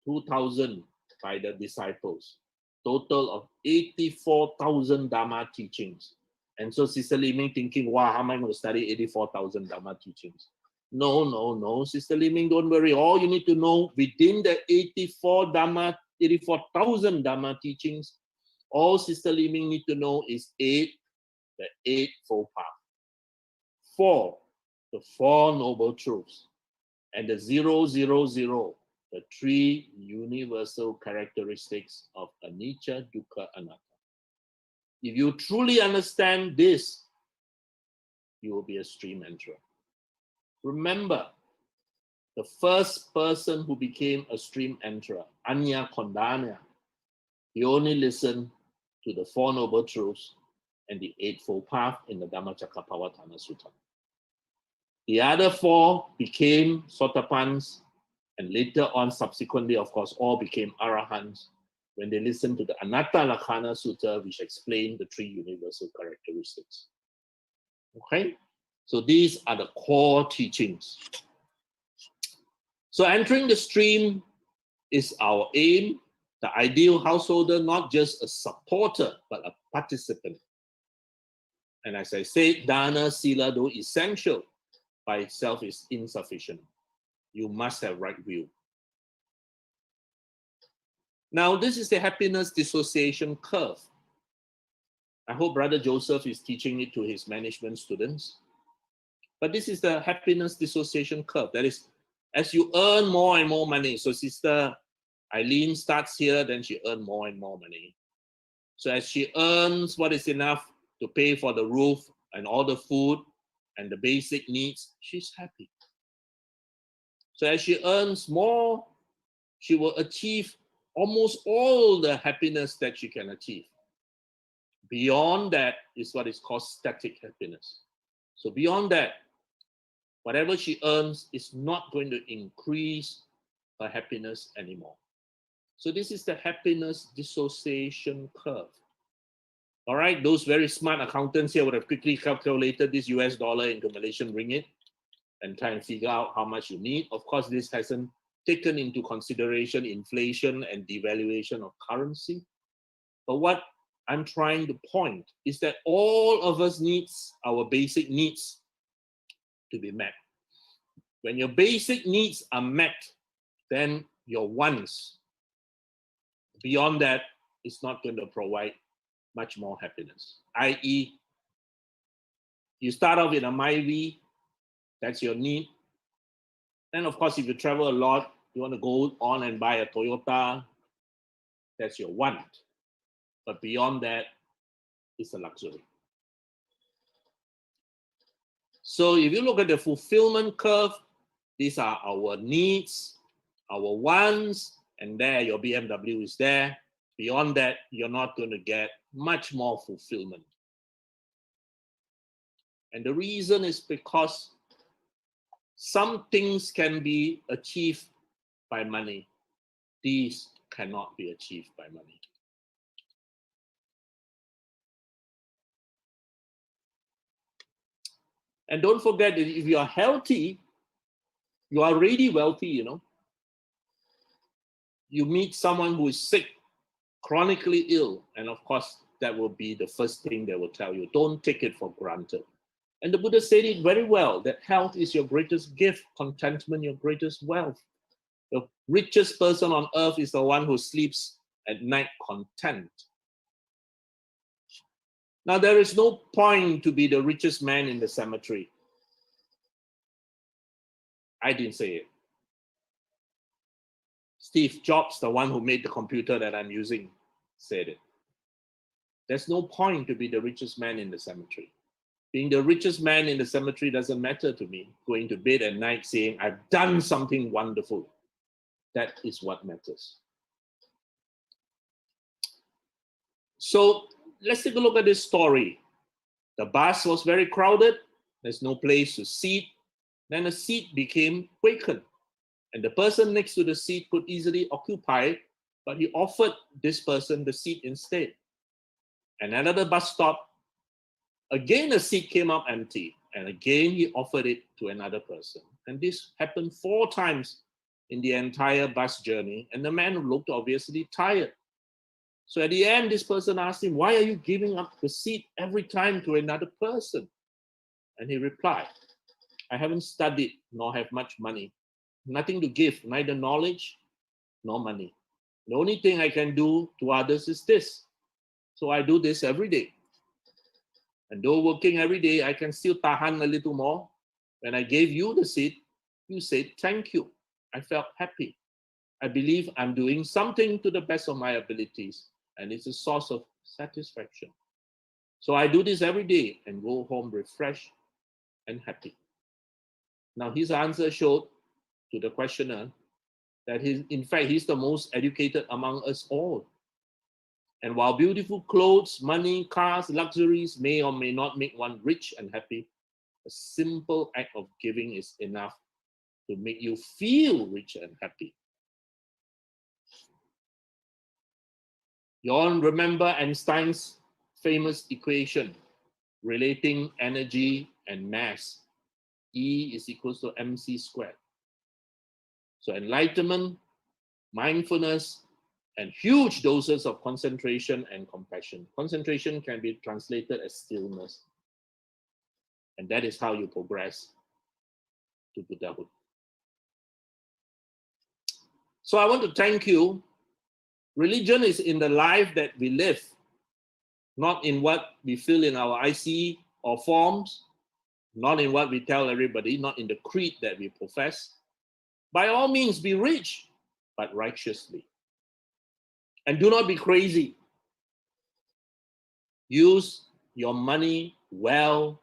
2,000 by the disciples. Total of 84,000 Dhamma teachings. And so Sister Li Ming thinking, wow, how am I going to study 84,000 Dhamma teachings? No, Sister Li Ming, don't worry. All you need to know within the 84,000 Dhamma teachings, all Sister Li Ming need to know is the eightfold path. 4, the 4 noble truths. And the 000, the 3 universal characteristics of anicca, dukkha, anatta. If you truly understand this, you will be a stream enterer. Remember, the first person who became a stream enterer, Anya Kondana, he only listened to the 4 noble truths and the eightfold path in the Dhammacakkappavattana Sutta. The other 4 became Sotapans, and later on, subsequently, of course, all became Arahants when they listened to the Anatta Lakkhana Sutta, which explained the 3 universal characteristics. Okay? So these are the core teachings. So entering the stream is our aim, the ideal householder, not just a supporter, but a participant. And as I said, dana, sila, though essential, by itself is insufficient. You must have right view. Now, this is the happiness dissociation curve. I hope Brother Joseph is teaching it to his management students. But this is the happiness dissociation curve. That is, as you earn more and more money, so Sister Eileen starts here, then she earns more and more money. So as she earns what is enough to pay for the roof and all the food and the basic needs, she's happy. So as she earns more, she will achieve almost all the happiness that she can achieve. Beyond that is what is called static happiness. So beyond that, whatever she earns is not going to increase her happiness anymore. So this is the happiness dissociation curve. All right, those very smart accountants here would have quickly calculated this US dollar into Malaysian ringgit and try and figure out how much you need. Of course, this hasn't taken into consideration inflation and devaluation of currency. But what I'm trying to point is that all of us needs our basic needs to be met. When your basic needs are met, then your wants, beyond that, is not going to provide much more happiness. I.e., you start off in a Myvi, that's your need. Then, of course, if you travel a lot, you want to go on and buy a Toyota, that's your want. But beyond that, it's a luxury. So if you look at the fulfillment curve, these are our needs, our wants, and there your BMW is there. Beyond that, you're not going to get much more fulfillment. And the reason is because some things can be achieved by money. These cannot be achieved by money. And don't forget that if you are healthy, you are already wealthy, you know. You meet someone who is sick, chronically ill, and of course, that will be the first thing they will tell you. Don't take it for granted. And the Buddha said it very well, that health is your greatest gift, contentment your greatest wealth. The richest person on earth is the one who sleeps at night content. Now, there is no point to be the richest man in the cemetery. I didn't say it. Steve Jobs, the one who made the computer that I'm using, said it. There's no point to be the richest man in the cemetery. Being the richest man in the cemetery doesn't matter to me. Going to bed at night saying, I've done something wonderful. That is what matters. So let's take a look at this story. The bus was very crowded. There's no place to sit. Then the seat became vacant. And the person next to the seat could easily occupy it, but he offered this person the seat instead. And another bus stop, again the seat came up empty, and again he offered it to another person. And this happened 4 times in the entire bus journey, and the man looked obviously tired. So at the end, this person asked him, why are you giving up the seat every time to another person? And he replied, I haven't studied nor have much money. Nothing to give, neither knowledge nor money. The only thing I can do to others is this. So I do this every day. And though working every day, I can still tahan a little more. When I gave you the seat, you said, thank you. I felt happy. I believe I'm doing something to the best of my abilities, and it's a source of satisfaction. So I do this every day and go home refreshed and happy. Now his answer showed to the questioner that in fact, he's the most educated among us all. And while beautiful clothes, money, cars, luxuries may or may not make one rich and happy, a simple act of giving is enough to make you feel rich and happy. You all remember Einstein's famous equation relating energy and mass. E is equals to mc squared. So enlightenment, mindfulness, and huge doses of concentration and compassion. Concentration can be translated as stillness. And that is how you progress to Buddhahood. So I want to thank you. Religion is in the life that we live, not in what we fill in our IC or forms, not in what we tell everybody, not in the creed that we profess. By all means, be rich, but righteously. And do not be crazy. Use your money well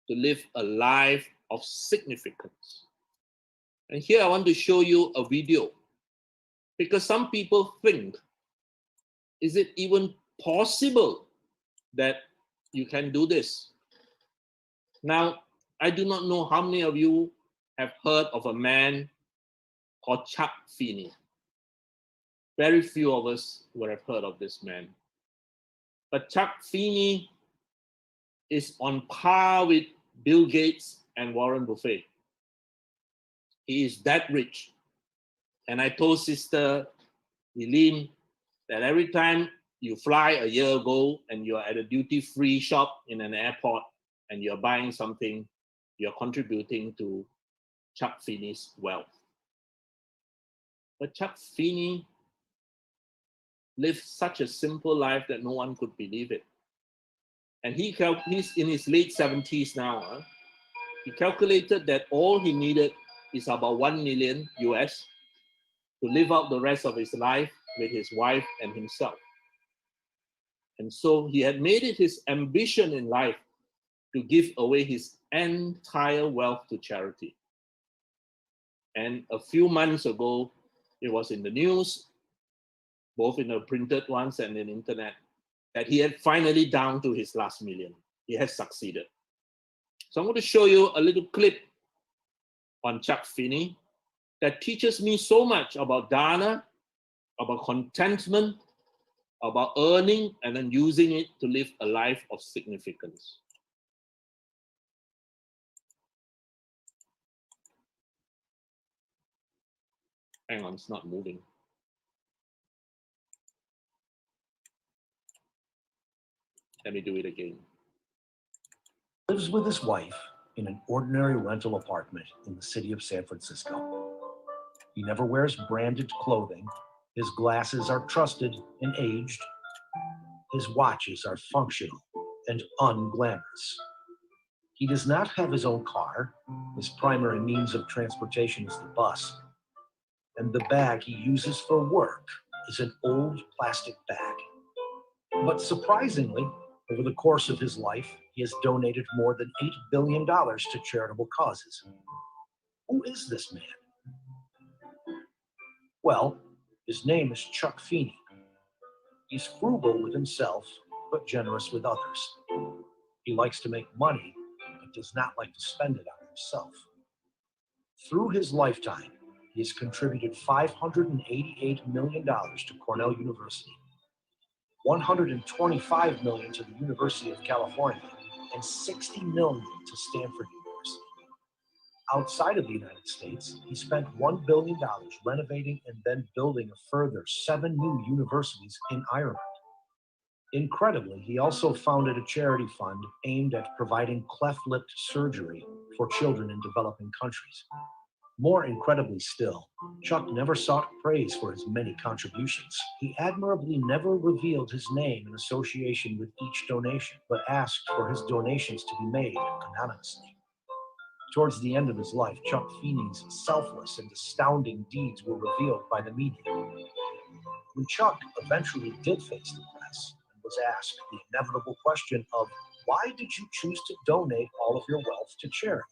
to live a life of significance. And here I want to show you a video, because some people think, is it even possible that you can do this? Now, I do not know how many of you have heard of a man called Chuck Finney. Very few of us would have heard of this man. But Chuck Finney is on par with Bill Gates and Warren Buffett. He is that rich. And I told Sister Eileen that every time you fly a year ago and you're at a duty-free shop in an airport and you're buying something, you're contributing to Chuck Finney's wealth. But Chuck Finney lived such a simple life that no one could believe it. And he's in his late 70s now. He calculated that all he needed is about 1 million US to live out the rest of his life with his wife and himself. And so he had made it his ambition in life to give away his entire wealth to charity. And a few months ago, it was in the news, both in the printed ones and in the internet, that he had finally down to his last million. He has succeeded. So I'm going to show you a little clip on Chuck Finney that teaches me so much about dana, about contentment, about earning and then using it to live a life of significance. Hang on, it's not moving. Let me do it again. Lives with his wife in an ordinary rental apartment in the city of San Francisco. He never wears branded clothing. His glasses are trusted and aged. His watches are functional and unglamorous. He does not have his own car. His primary means of transportation is the bus. And the bag he uses for work is an old plastic bag. But surprisingly, over the course of his life, he has donated more than $8 billion to charitable causes. Who is this man? Well, his name is Chuck Feeney. He's frugal with himself, but generous with others. He likes to make money, but does not like to spend it on himself. Through his lifetime, he has contributed $588 million to Cornell University, $125 million to the University of California, and $60 million to Stanford University. Outside of the United States, he spent $1 billion renovating and then building a further 7 new universities in Ireland. Incredibly, he also founded a charity fund aimed at providing cleft-lip surgery for children in developing countries. More incredibly still, Chuck never sought praise for his many contributions. He admirably never revealed his name in association with each donation, but asked for his donations to be made anonymously. Towards the end of his life, Chuck Feeney's selfless and astounding deeds were revealed by the media. When Chuck eventually did face the press and was asked the inevitable question of, why did you choose to donate all of your wealth to charity?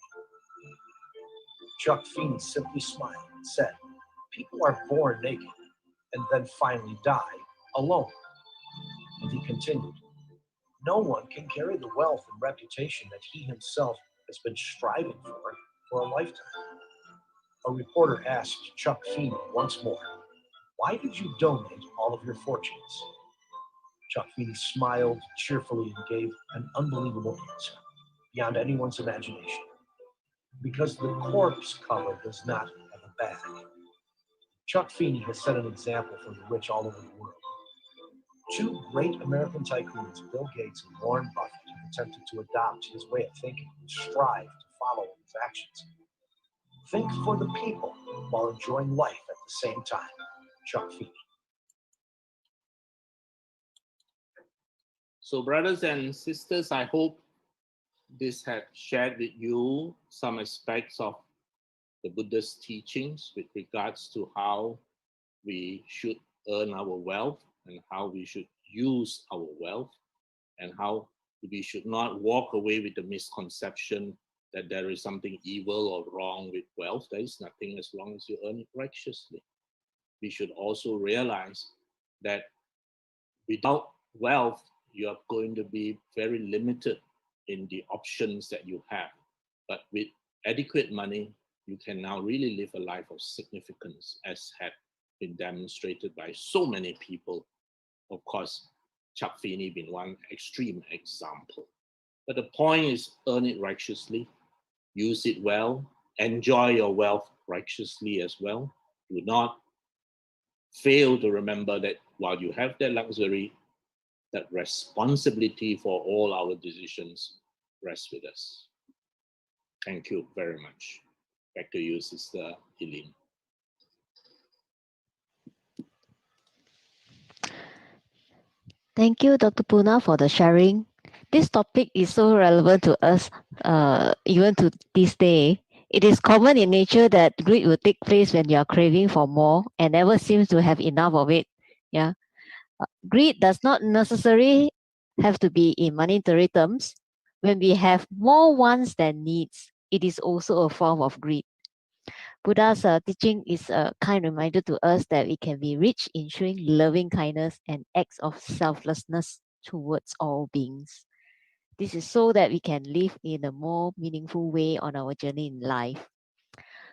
Chuck Feeney simply smiled and said, people are born naked and then finally die alone. And he continued, no one can carry the wealth and reputation that he himself has been striving for a lifetime. A reporter asked Chuck Feeney once more, why did you donate all of your fortunes? Chuck Feeney smiled cheerfully and gave an unbelievable answer, beyond anyone's imagination. Because the corpse cover does not have a bag. Chuck Feeney has set an example for the rich all over the world. 2 great American tycoons, Bill Gates and Warren Buffett, have attempted to adopt his way of thinking and strive to follow his actions. Think for the people while enjoying life at the same time. Chuck Feeney. So, brothers and sisters, I hope this had shared with you some aspects of the Buddha's teachings with regards to how we should earn our wealth and how we should use our wealth and how we should not walk away with the misconception that there is something evil or wrong with wealth. There is nothing as long as you earn it righteously. We should also realize that without wealth, you are going to be very limited in the options that you have. But with adequate money, you can now really live a life of significance, as had been demonstrated by so many people. Of course, Chuck Feeney being one extreme example. But the point is, earn it righteously, use it well, enjoy your wealth righteously as well. Do not fail to remember that while you have that luxury, that responsibility for all our decisions rests with us. Thank you very much. Back to you, Sister Eileen. Thank you, Dr. Punna, for the sharing. This topic is so relevant to us, even to this day. It is common in nature that greed will take place when you are craving for more and never seems to have enough of it. Yeah. Greed does not necessarily have to be in monetary terms. When we have more wants than needs, it is also a form of greed. Buddha's teaching is a kind reminder to us that we can be rich in showing loving kindness and acts of selflessness towards all beings. This is so that we can live in a more meaningful way on our journey in life.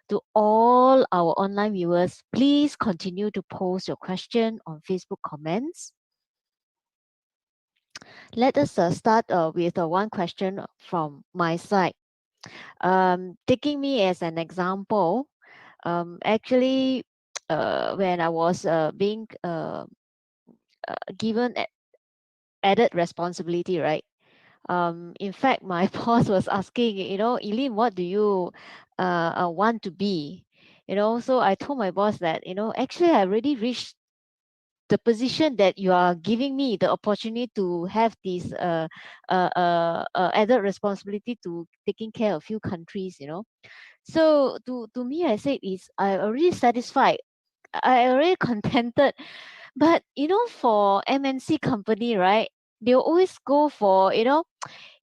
To all our online viewers, please continue to post your question on Facebook comments. Let us start with one question from my side. Taking me as an example, actually, when I was being given added responsibility, right? In fact, my boss was asking, Eileen, what do you want to be? So I told my boss that, actually, I already reached the position that you are giving me the opportunity to have this added responsibility to taking care of few countries, you know. So to me, I said is I already satisfied. I already contented. But you know, for MNC company, right? They always go for, you know,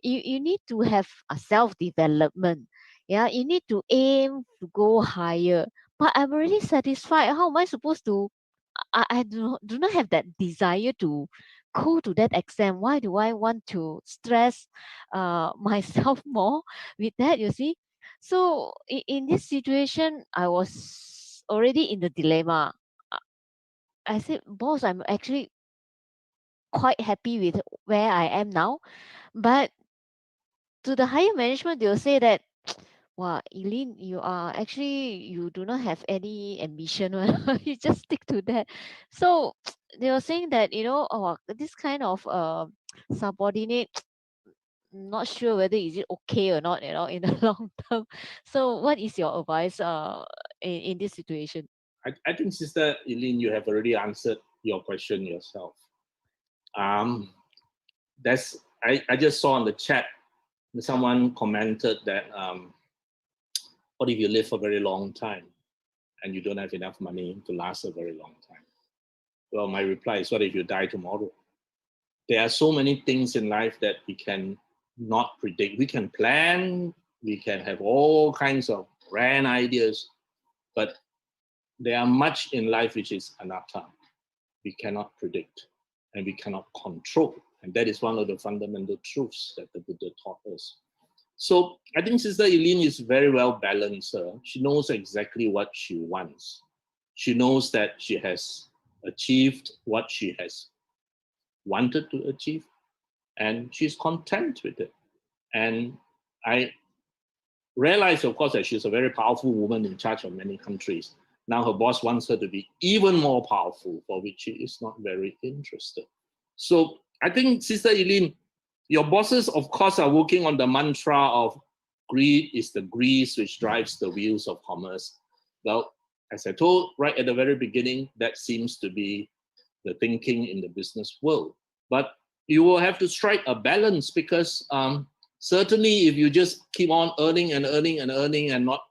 you need to have a self-development. Yeah, you need to aim to go higher. But I'm already satisfied. How am I supposed to I do not have that desire to go to that extent. Why do I want to stress myself more with that, you see? So in this situation, I was already in the dilemma. Uh, I said, boss, I'm actually quite happy with where I am now. But to the higher management, they'll say that, wow, Eileen, you are actually, you do not have any ambition. You just stick to that. So they were saying that, you know, oh, this kind of subordinate, not sure whether is it okay or not, you know, in the long term. So what is your advice in this situation? I think, Sister Eileen, you have already answered your question yourself. That's I just saw on the chat someone commented that what if you live for a very long time and you don't have enough money to last a very long time? Well, my reply is, what if you die tomorrow? There are so many things in life that we can not predict. We can plan, we can have all kinds of grand ideas, but there are much in life which is anatta. We cannot predict and we cannot control. And that is one of the fundamental truths that the Buddha taught us. So I think Sister Eileen is very well balanced. She knows exactly what she wants. She knows that she has achieved what she has wanted to achieve, and she's content with it. And I realize, of course, that she's a very powerful woman in charge of many countries. Now her boss wants her to be even more powerful, for which she is not very interested. So I think, Sister Eileen, your bosses, of course, are working on the mantra of greed is the grease which drives the wheels of commerce. Well, as I told right at the very beginning, that seems to be the thinking in the business world. But you will have to strike a balance, because certainly if you just keep on earning and earning and earning and not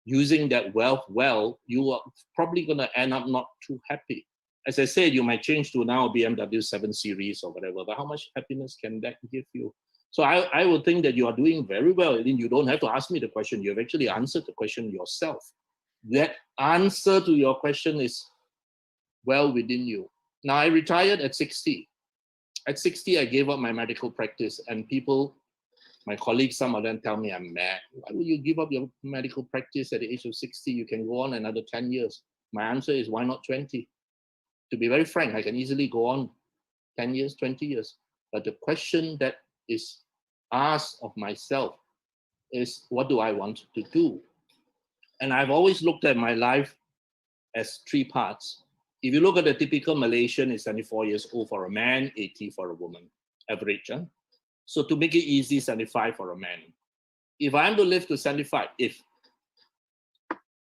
using that wealth well, you are probably going to end up not too happy. As I said, you might change to now a BMW 7 Series or whatever, but how much happiness can that give you? So I would think that you are doing very well. You don't have to ask me the question. You have actually answered the question yourself. That answer to your question is well within you. Now, I retired at 60. At 60, I gave up my medical practice, and people, my colleagues, some of them tell me I'm mad. Why would you give up your medical practice at the age of 60? You can go on another 10 years. My answer is, why not 20? To be very frank, I can easily go on 10 years, 20 years. But the question that is asked of myself is, what do I want to do? And I've always looked at my life as three parts. If you look at the typical Malaysian, it's 74 years old for a man, 80 for a woman, average. Huh? So to make it easy, 75 for a man. If I am to live to 75, if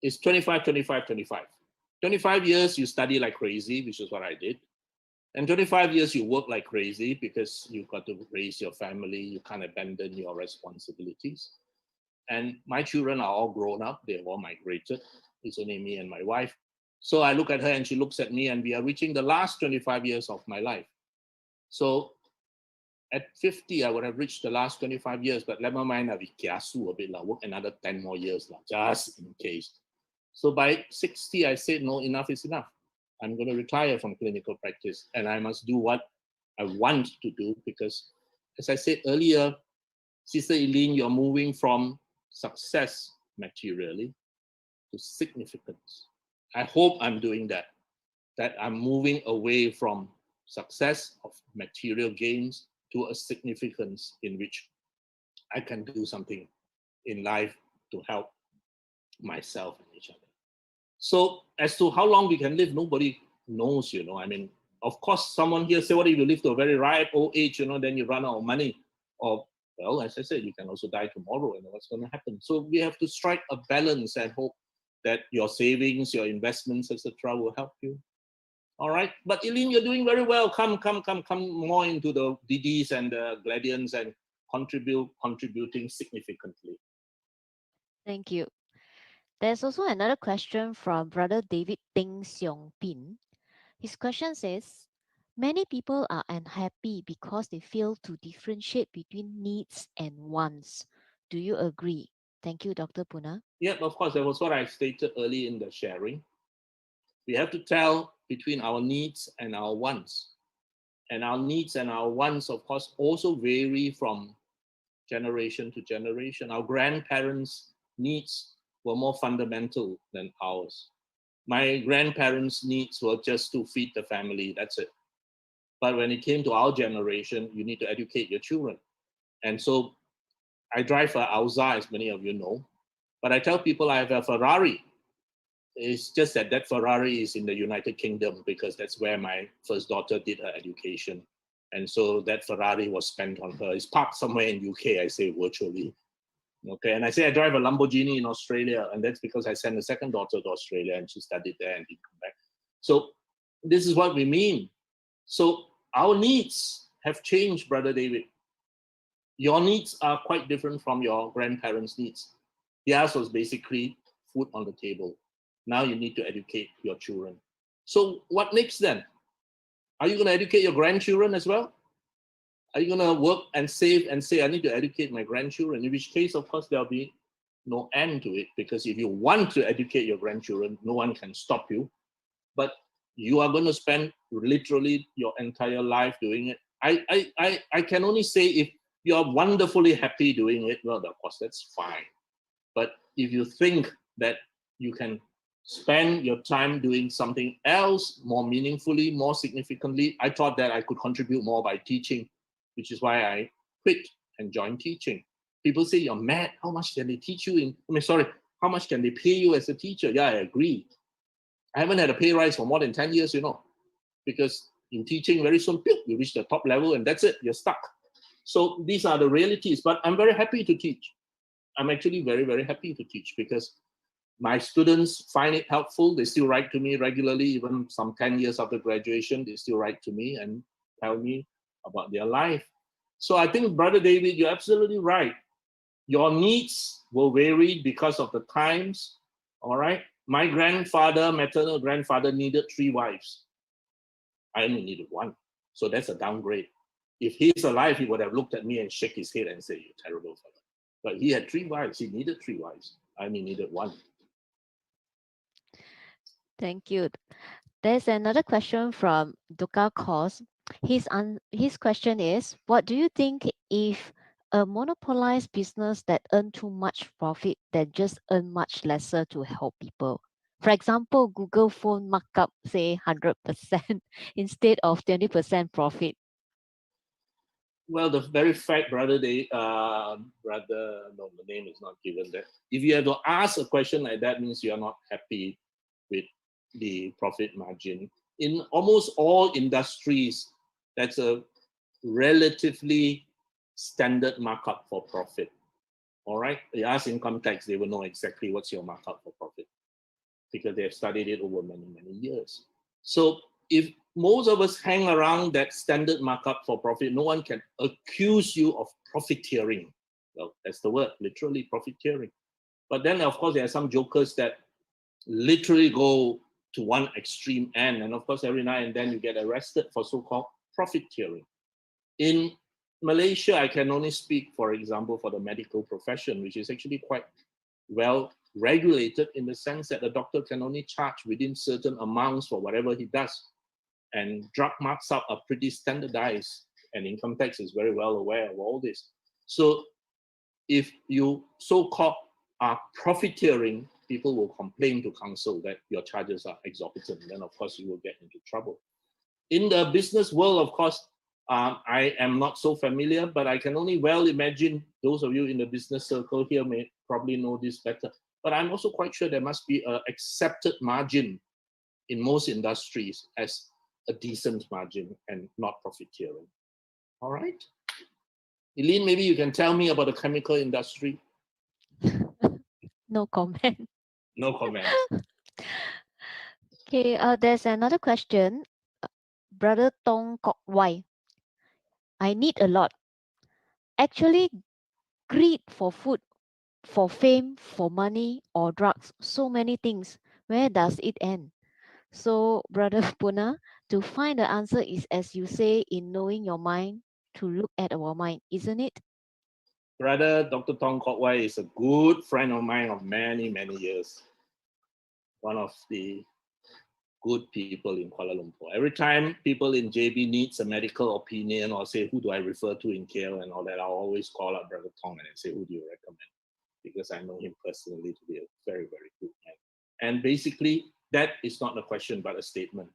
it's 25, 25, 25. 25 years, you study like crazy, which is what I did. And 25 years, you work like crazy because you've got to raise your family. You can't abandon your responsibilities. And my children are all grown up. They've all migrated. It's only me and my wife. So I look at her and she looks at me, and we are reaching the last 25 years of my life. So at 50, I would have reached the last 25 years, but never mind, I'll be kiasu a bit, work another 10 more years, just in case. So by 60, I said, no, enough is enough. I'm going to retire from clinical practice, and I must do what I want to do, because, as I said earlier, Sister Eileen, you're moving from success materially to significance. I hope I'm doing that I'm moving away from success of material gains to a significance in which I can do something in life to help myself and each other. So as to how long we can live, nobody knows, I mean, of course, someone here say, what if you live to a very ripe old age, then you run out of money? Or, well, as I said, you can also die tomorrow, and what's going to happen? So we have to strike a balance and hope that your savings, your investments, etc., will help you. All right. But Eileen, you're doing very well. Come more into the DDs and the Gladians and contributing significantly. Thank you. There's also another question from Brother David Ting Siong Pin. His question says, many people are unhappy because they fail to differentiate between needs and wants. Do you agree? Thank you, Dr. Punna. Yeah, of course, that was what I stated early in the sharing. We have to tell between our needs and our wants. And our needs and our wants, of course, also vary from generation to generation. Our grandparents' needs were more fundamental than ours. My grandparents' needs were just to feed the family, that's it. But when it came to our generation, you need to educate your children. And so I drive a Auza, as many of you know, but I tell people I have a Ferrari. It's just that that Ferrari is in the United Kingdom because that's where my first daughter did her education. And so that Ferrari was spent on her. It's parked somewhere in UK, I say virtually. Okay, and I say I drive a Lamborghini in Australia, and that's because I sent the second daughter to Australia and she studied there and didn't come back. So this is what we mean. So our needs have changed, Brother David. Your needs are quite different from your grandparents' needs. Theirs was basically food on the table. Now you need to educate your children. So what next then? Are you going to educate your grandchildren as well? Are you going to work and save and say, I need to educate my grandchildren? In which case, of course, there'll be no end to it, because if you want to educate your grandchildren, no one can stop you. But you are going to spend literally your entire life doing it. I can only say if you're wonderfully happy doing it, well, of course, that's fine. But if you think that you can spend your time doing something else more meaningfully, more significantly, I thought that I could contribute more by teaching, which is why I quit and joined teaching. People say, you're mad. How much can they teach you how much can they pay you as a teacher? Yeah, I agree. I haven't had a pay rise for more than 10 years, because in teaching, very soon, you reach the top level and that's it, you're stuck. So these are the realities, but I'm very happy to teach. I'm actually very, very happy to teach because my students find it helpful. They still write to me regularly, even some 10 years after graduation, they still write to me and tell me about their life. So I think, Brother David, you're absolutely right. Your needs will vary because of the times, all right? My maternal grandfather needed 3 wives. I only needed 1. So that's a downgrade. If he's alive, he would have looked at me and shake his head and say, you're terrible fellow. But he had 3 wives. He needed 3 wives. I only needed 1. Thank you. There's another question from Duka Kos. His question is, what do you think if a monopolized business that earn too much profit that just earn much lesser to help people? For example, Google phone markup, say 100% instead of 20% profit. Well, the very fact, the name is not given there. If you have to ask a question like that, means you are not happy with the profit margin. In almost all industries, that's a relatively standard markup for profit. All right, you ask income tax, they will know exactly what's your markup for profit because they have studied it over many, many years. So if most of us hang around that standard markup for profit, no one can accuse you of profiteering. Well, that's the word, literally profiteering. But then, of course, there are some jokers that literally go to one extreme end. And of course, every now and then you get arrested for so-called profiteering. In Malaysia, I can only speak, for example, for the medical profession, which is actually quite well regulated in the sense that a doctor can only charge within certain amounts for whatever he does. And drug marks up are pretty standardized, and income tax is very well aware of all this. So if you so-called are profiteering, people will complain to council that your charges are exorbitant. Then, of course, you will get into trouble. In the business world, of course, I am not so familiar, but I can only well imagine those of you in the business circle here may probably know this better. But I'm also quite sure there must be an accepted margin in most industries as a decent margin and not profiteering. All right. Eileen, maybe you can tell me about the chemical industry. No comment. No comment. Okay, there's another question. Brother Tong Kok Wai. I need a lot. Actually, greed for food, for fame, for money, or drugs, so many things. Where does it end? So, Brother Punna, to find the answer is, as you say, in knowing your mind, to look at our mind, isn't it? Brother Dr. Tong Kok Wai is a good friend of mine of many, many years. One of the good people in Kuala Lumpur. Every time people in JB needs a medical opinion or say, who do I refer to in KL and all that, I'll always call up Brother Tong and say, who do you recommend? Because I know him personally to be a very, very good man. And basically, that is not a question, but a statement.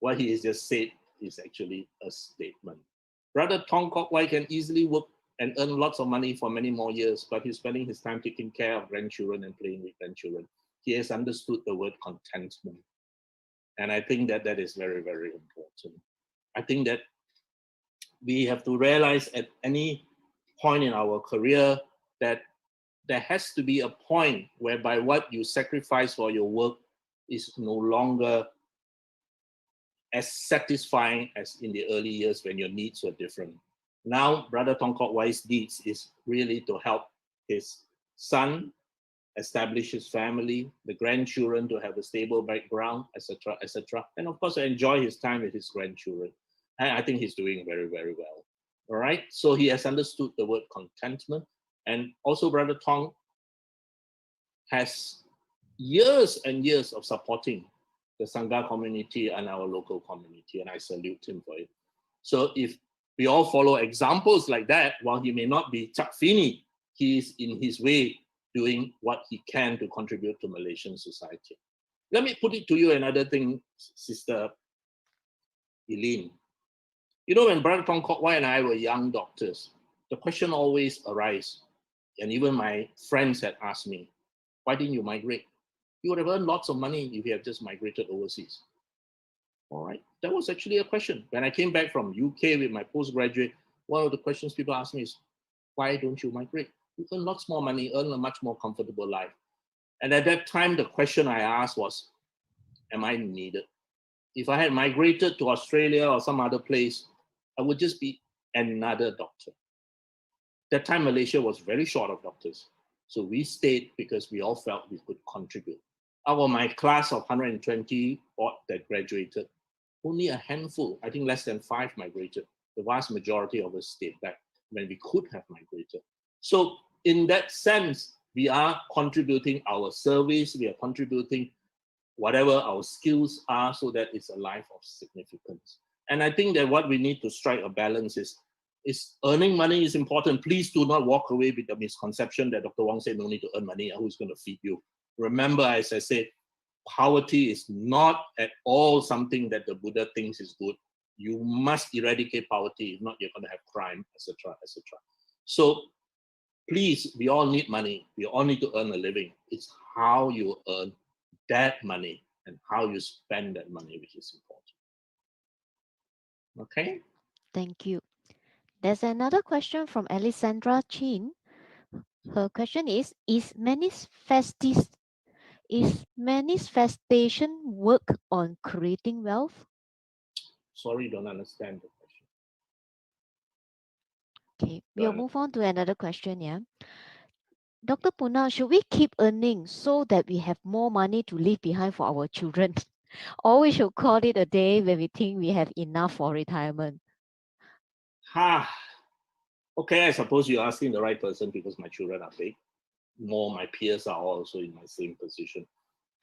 What he has just said is actually a statement. Brother Tong Kok Wai can easily work and earn lots of money for many more years, but he's spending his time taking care of grandchildren and playing with grandchildren. He has understood the word contentment. And I think that that is very, very important. I think that we have to realize at any point in our career that there has to be a point whereby what you sacrifice for your work is no longer as satisfying as in the early years when your needs were different. Now, Brother Tong Kok Wai's needs is really to help his son establish his family, the grandchildren to have a stable background, etc., etc., and of course, enjoy his time with his grandchildren. And I think he's doing very, very well. All right. So he has understood the word contentment, and also Brother Tong has years and years of supporting the Sangha community and our local community, and I salute him for it. So if we all follow examples like that, while he may not be Chak Fini, he is in his way doing what he can to contribute to Malaysian society. Let me put it to you another thing, Sister Eileen. You know, when Brother Tong Kok Wai and I were young doctors, the question always arises, and even my friends had asked me, why didn't you migrate? You would have earned lots of money if you had just migrated overseas. All right, that was actually a question. When I came back from UK with my postgraduate, one of the questions people ask me is, why don't you migrate? You earn lots more money, earn a much more comfortable life. And at that time, the question I asked was, am I needed? If I had migrated to Australia or some other place, I would just be another doctor. That time, Malaysia was very short of doctors. So we stayed because we all felt we could contribute. Out of my class of 120 odd that graduated, only a handful, I think less than 5 migrated. The vast majority of us stayed back when we could have migrated. So in that sense, we are contributing our service, we are contributing whatever our skills are so that it's a life of significance. And I think that what we need to strike a balance is earning money is important. Please do not walk away with the misconception that Dr. Wong said no need to earn money, who's going to feed you. Remember, as I said, poverty is not at all something that the Buddha thinks is good. You must eradicate poverty, if not you're going to have crime, etc., etc. So please, we all need money. We all need to earn a living. It's how you earn that money and how you spend that money which is important. Okay? Thank you. There's another question from Alessandra Chin. Her question is manifestation work on creating wealth? Sorry, don't understand the question. Okay, we'll move on to another question, yeah. Dr. Punna, should we keep earning so that we have more money to leave behind for our children? Or we should call it a day when we think we have enough for retirement? Okay, I suppose you're asking the right person because my children are big. My peers are also in my same position.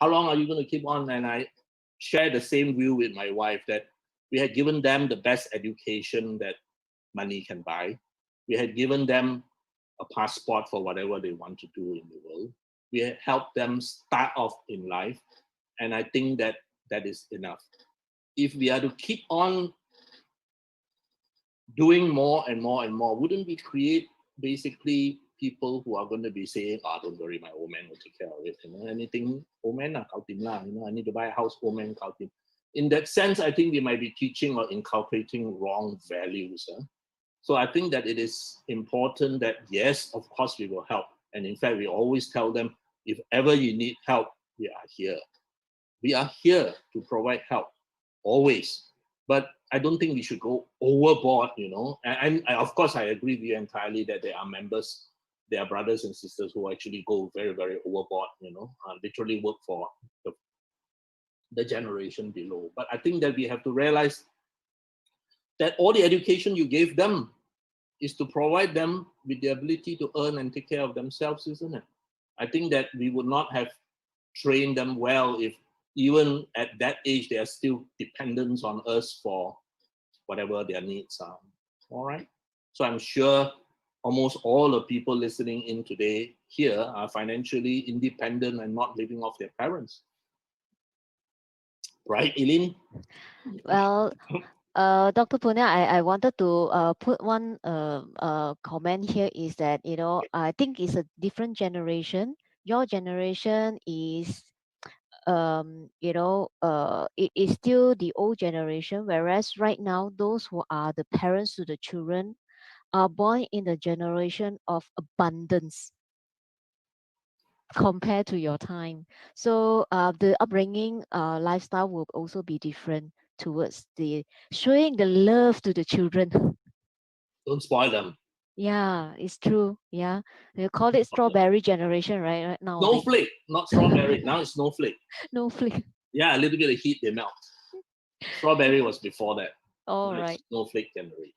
How long are you going to keep on? And I share the same view with my wife that we had given them the best education that money can buy. We had given them a passport for whatever they want to do in the world. We had helped them start off in life. And I think that that is enough. If we are to keep on doing more and more and more, wouldn't we create basically people who are going to be saying, don't worry, my old man will take care of it. Anything, old man, I need to buy a house, old man, in that sense, I think we might be teaching or inculcating wrong values. So I think that it is important that, yes, of course, we will help. And in fact, we always tell them, if ever you need help, we are here. We are here to provide help, always. But I don't think we should go overboard, And of course, I agree with you entirely that there are members, there are brothers and sisters who actually go very, very overboard, literally work for the generation below. But I think that we have to realize that all the education you gave them is to provide them with the ability to earn and take care of themselves, isn't it? I think that we would not have trained them well if even at that age they are still dependent on us for whatever their needs are. All right. So I'm sure almost all the people listening in today here are financially independent and not living off their parents. Right, Eileen? Well, Dr. Punna, I wanted to put one comment here is that, I think it's a different generation. Your generation is, it is still the old generation, whereas right now, those who are the parents to the children are born in the generation of abundance compared to your time. So the upbringing lifestyle will also be different towards the showing the love to the children. Don't spoil them. Yeah, it's true. Yeah, they call it strawberry generation, right now. Snowflake, not strawberry. Now it's snowflake. Snowflake. Yeah, a little bit of heat, they melt. Strawberry was before that. All Now right. it's snowflake generation.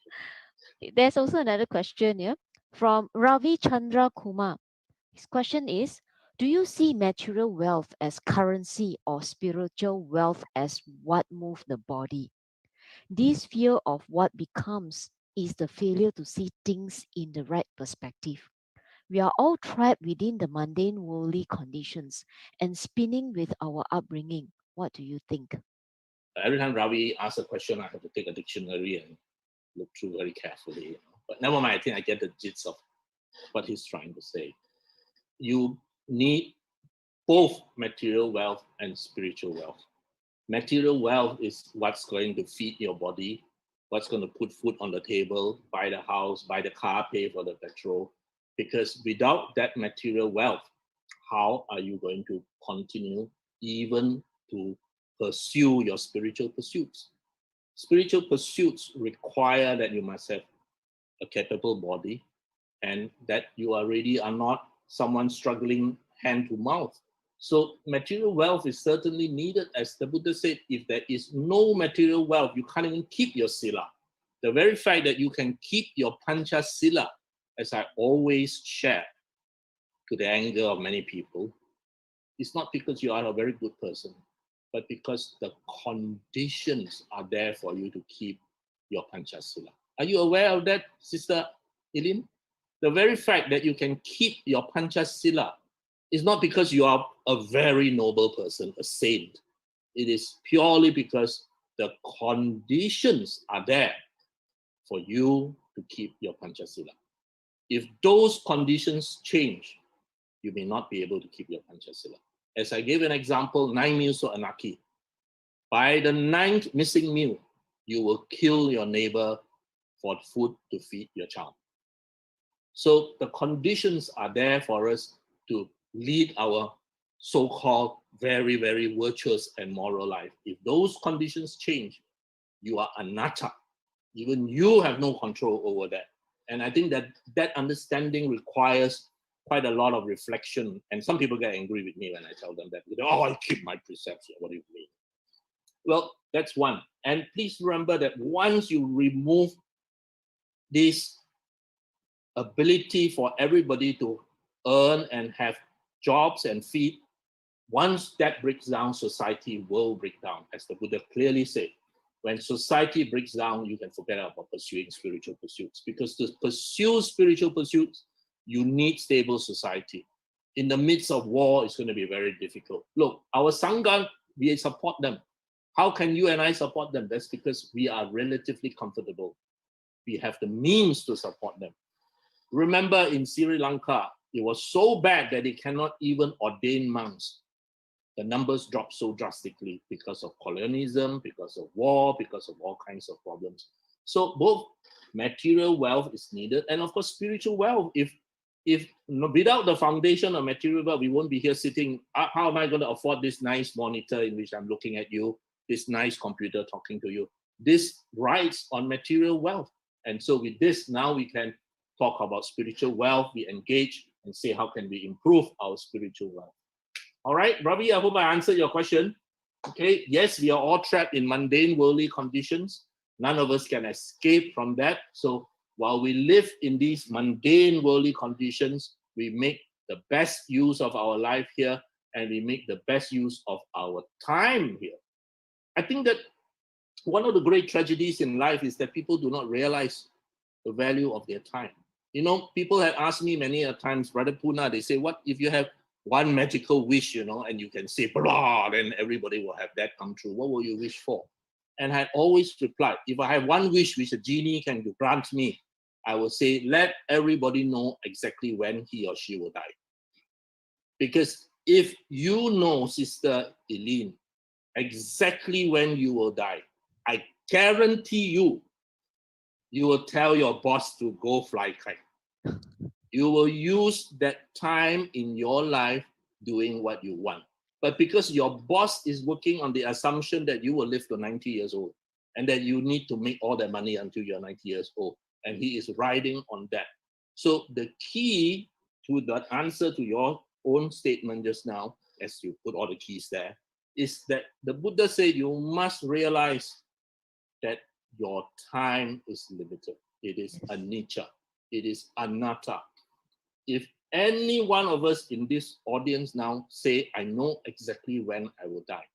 There's also another question, yeah, from Ravi Chandra Kumar. His question is, do you see material wealth as currency or spiritual wealth as what moves the body? This fear of what becomes is the failure to see things in the right perspective. We are all trapped within the mundane worldly conditions and spinning with our upbringing. What do you think? Every time Ravi asks a question, I have to take a dictionary and look through very carefully. But never mind, I think I get the gist of what he's trying to say. You need both material wealth and spiritual wealth. Material wealth is what's going to feed your body, what's going to put food on the table, buy the house, buy the car, pay for the petrol. Because without that material wealth, how are you going to continue even to pursue your spiritual pursuits? Spiritual pursuits require that you must have a capable body and that you already are not someone struggling hand to mouth. So material wealth is certainly needed. As the Buddha said, if there is no material wealth, you can't even keep your Silla. The very fact that you can keep your Pancha Silla, as I always share to the anger of many people, is not because you are a very good person, but because the conditions are there for you to keep your Pancha Silla. Are you aware of that, Sister Eileen? The very fact that you can keep your Pancha Silla is not because you are a very noble person, a saint. It is purely because the conditions are there for you to keep your Pancha Silla. If those conditions change, you may not be able to keep your Pancha Silla. As I gave an example, 9 meals to Anaki. By the 9th missing meal, you will kill your neighbor for food to feed your child. So the conditions are there for us to lead our so-called very, very virtuous and moral life. If those conditions change, you are anatta. Even you have no control over that. And I think that that understanding requires quite a lot of reflection. And some people get angry with me when I tell them that. Oh, I keep my precepts. What do you mean? Well, that's one. And please remember that once you remove this ability for everybody to earn and have jobs and feed, once that breaks down, society will break down. As the Buddha clearly said, when society breaks down, you can forget about pursuing spiritual pursuits. Because to pursue spiritual pursuits, you need stable society. In the midst of war, it's going to be very difficult. Look, our Sangha, we support them. How can you and I support them? That's because we are relatively comfortable. We have the means to support them. Remember in Sri Lanka, it was so bad that they cannot even ordain monks. The numbers dropped so drastically because of colonialism, because of war, because of all kinds of problems. So both material wealth is needed and of course spiritual wealth. If if without the foundation of material wealth, we won't be here sitting. How am I going to afford this nice monitor in which I'm looking at you, this nice computer talking to you? This rides on material wealth. And so with this, now we can talk about spiritual wealth. We engage and say, how can we improve our spiritual wealth? All right, Ravi, I hope I answered your question. Okay, yes, we are all trapped in mundane worldly conditions. None of us can escape from that. So while we live in these mundane worldly conditions, we make the best use of our life here, and we make the best use of our time here. I think that one of the great tragedies in life is that people do not realize the value of their time. You know, people have asked me many a times, Brother Punna, they say, what if you have one magical wish, you know, and you can say, blah, then everybody will have that come true. What will you wish for? And I always replied, if I have one wish which a genie can grant me, I will say, let everybody know exactly when he or she will die. Because if you know, Sister Eileen, exactly when you will die, I guarantee you, you will tell your boss to go fly kite. You will use that time in your life doing what you want. But because your boss is working on the assumption that you will live to 90 years old and that you need to make all that money until you're 90 years old, and he is riding on that. So the key to the answer to your own statement just now, as you put all the keys there, is that the Buddha said you must realize that your time is limited. It is anicca. It is anatta. If any one of us in this audience now say, I know exactly when I will die,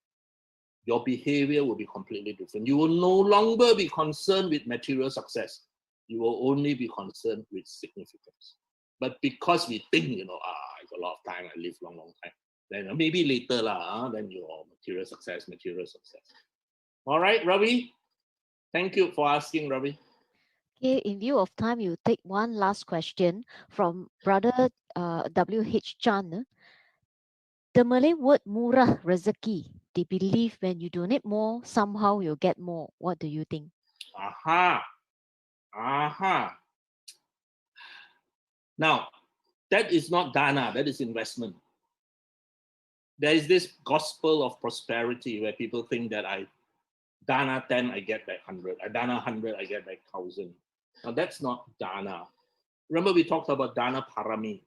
your behavior will be completely different. You will no longer be concerned with material success. You will only be concerned with significance. But because we think, you know, I got a lot of time, I live long time, then maybe later, then your material success. All right, Ravi? Thank you for asking, Ravi. Okay, in view of time, you take one last question from Brother W.H. Chan. The Malay word murah rezeki. They believe when you donate more, somehow you'll get more. What do you think? Aha. Now, that is not dana, that is investment. There is this gospel of prosperity where people think that I dana 10, I get back 100. I dana 100, I get back 1,000. Now, that's not dana. Remember, we talked about dana parami.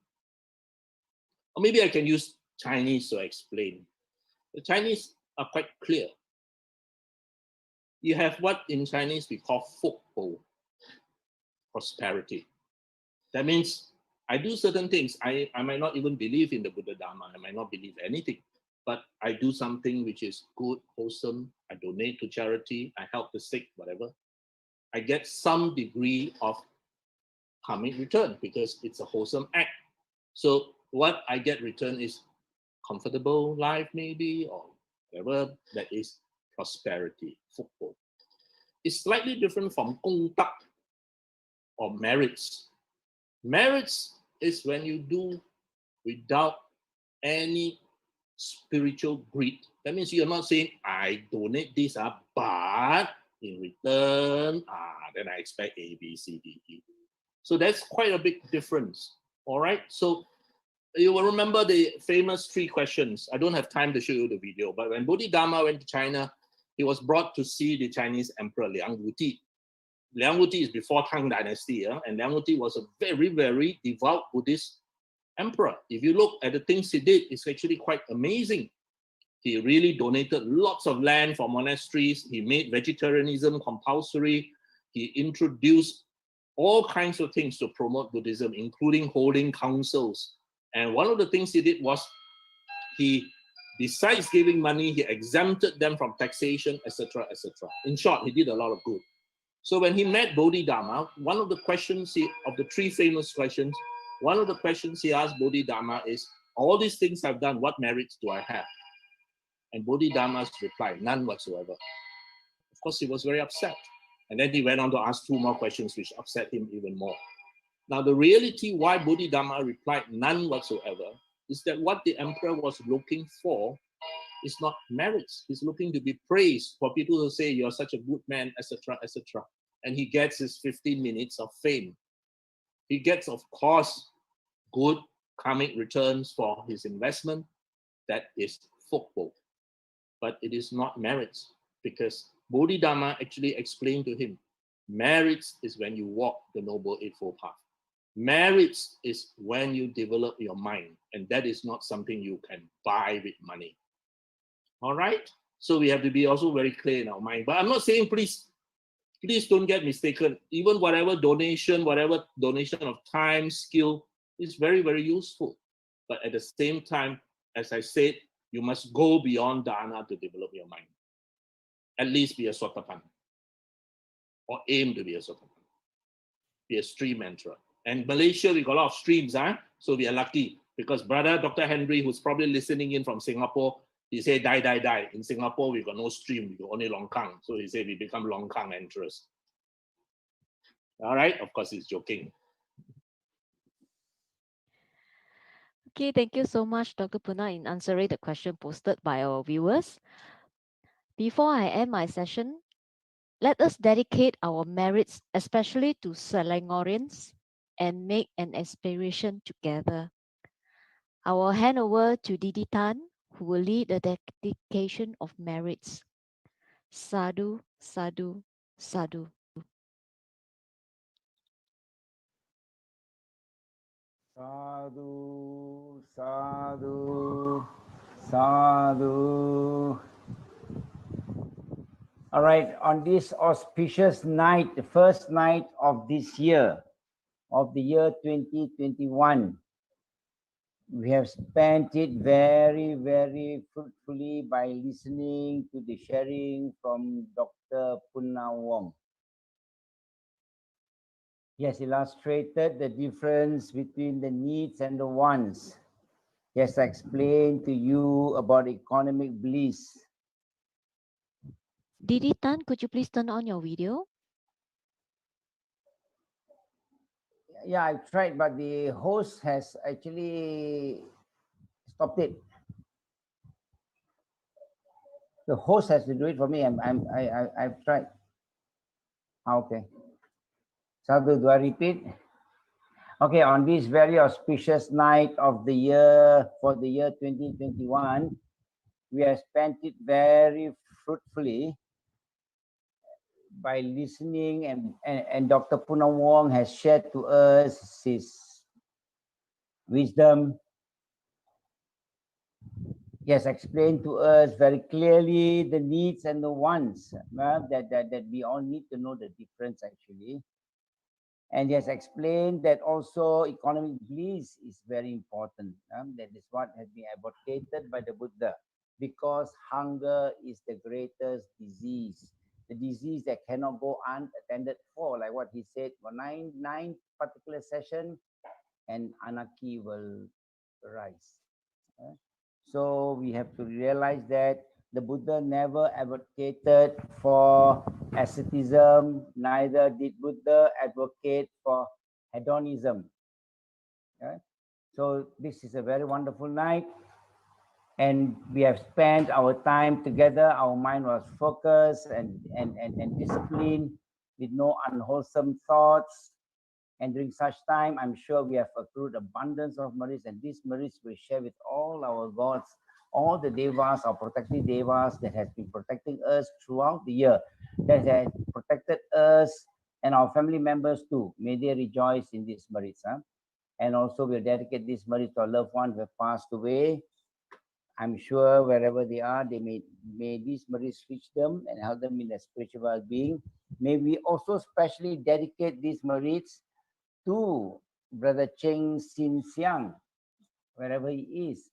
Or maybe I can use Chinese to explain. The Chinese are quite clear. You have what in Chinese we call fukpo, prosperity. That means I do certain things. I might not even believe in the Buddha Dharma. I might not believe anything. But I do something which is good, wholesome. I donate to charity. I help the sick, whatever. I get some degree of karmic return because it's a wholesome act. So what I get return is comfortable life maybe, or whatever that is prosperity, fukpo. It's slightly different from gong tak or merits. Merits is when you do without any spiritual greed. That means you're not saying, I donate this, but in return, then I expect A, B, C, D, E. So that's quite a big difference. All right. So you will remember the famous 3 questions. I don't have time to show you the video, but when Bodhidharma went to China, he was brought to see the Chinese Emperor Liang Wuti. Liang Wuti is before Tang Dynasty, and Liang Wuti was a very, very devout Buddhist emperor. If you look at the things he did, it's actually quite amazing. He really donated lots of land for monasteries. He made vegetarianism compulsory. He introduced all kinds of things to promote Buddhism, including holding councils. And one of the things he did was he, besides giving money, he exempted them from taxation, etc., etc. In short, he did a lot of good. So when he met Bodhidharma, one of the questions of the 3 famous questions, one of the questions he asked Bodhidharma is, all these things I've done, what merits do I have? And Bodhidharma's reply, none whatsoever. Of course, he was very upset. And then he went on to ask 2 more questions, which upset him even more. Now, the reality why Bodhidharma replied none whatsoever is that what the emperor was looking for is not merits. He's looking to be praised, for people to say, you're such a good man, etc., etc. And he gets his 15 minutes of fame. He gets, of course, good karmic returns for his investment, that is Fokpo. But it is not merits, because Bodhidharma actually explained to him, merits is when you walk the Noble Eightfold Path. Merits is when you develop your mind, and that is not something you can buy with money. All right? So we have to be also very clear in our mind. But I'm not saying, please don't get mistaken. Even whatever donation of time, skill is very, very useful. But at the same time, as I said, you must go beyond dana to develop your mind. At least be a sotapan, or aim to be a sotapan. Be a stream enterer. And Malaysia, we got a lot of streams, huh? So we are lucky, because brother Dr. Henry, who's probably listening in from Singapore, he said, die. In Singapore, we got no stream, we got only longkang. So he said, we become longkang enterers. All right, of course, he's joking. Okay, thank you so much, Dr. Punna, in answering the question posted by our viewers. Before I end my session, let us dedicate our merits, especially to Selangorians, and make an aspiration together. I will hand over to Didi Tan, who will lead the dedication of merits. Sadhu, sadhu, sadhu. Sadhu, sadhu, sadhu. All right, on this auspicious night, the first night of this year, of the year 2021, we have spent it very, very fruitfully by listening to the sharing from Dr. Punna Wong. He has illustrated the difference between the needs and the wants. He has explained to you about economic bliss. Didi Tan, could you please turn on your video? Yeah, I tried, but the host has actually stopped it. The host has to do it for me. I've tried. Okay. Sadhu, do I repeat? Okay, on this very auspicious night of the year, for the year 2021, we have spent it very fruitfully by listening, and Dr. Punna Wong has shared to us his wisdom. He has explained to us very clearly the needs and the wants, that we all need to know the difference actually. And he has explained that also economic bliss is very important. That is what has been advocated by the Buddha, because hunger is the greatest disease. The disease that cannot go unattended for, like what he said for nine particular session, and anarchy will rise. So we have to realize that the Buddha never advocated for asceticism, neither did Buddha advocate for hedonism. Okay? So this is a very wonderful night, and we have spent our time together. Our mind was focused and disciplined, with no unwholesome thoughts. And during such time, I'm sure we have accrued abundance of merits, and these merits we share with all our gods, all the devas, our protective devas that has been protecting us throughout the year, that has protected us and our family members too. May they rejoice in these merits. And also we'll dedicate these merits to our loved ones who have passed away. I'm sure wherever they are, may these merits reach them and help them in their spiritual well-being. May we also specially dedicate these merits to Brother Cheng Sin Siang, wherever he is.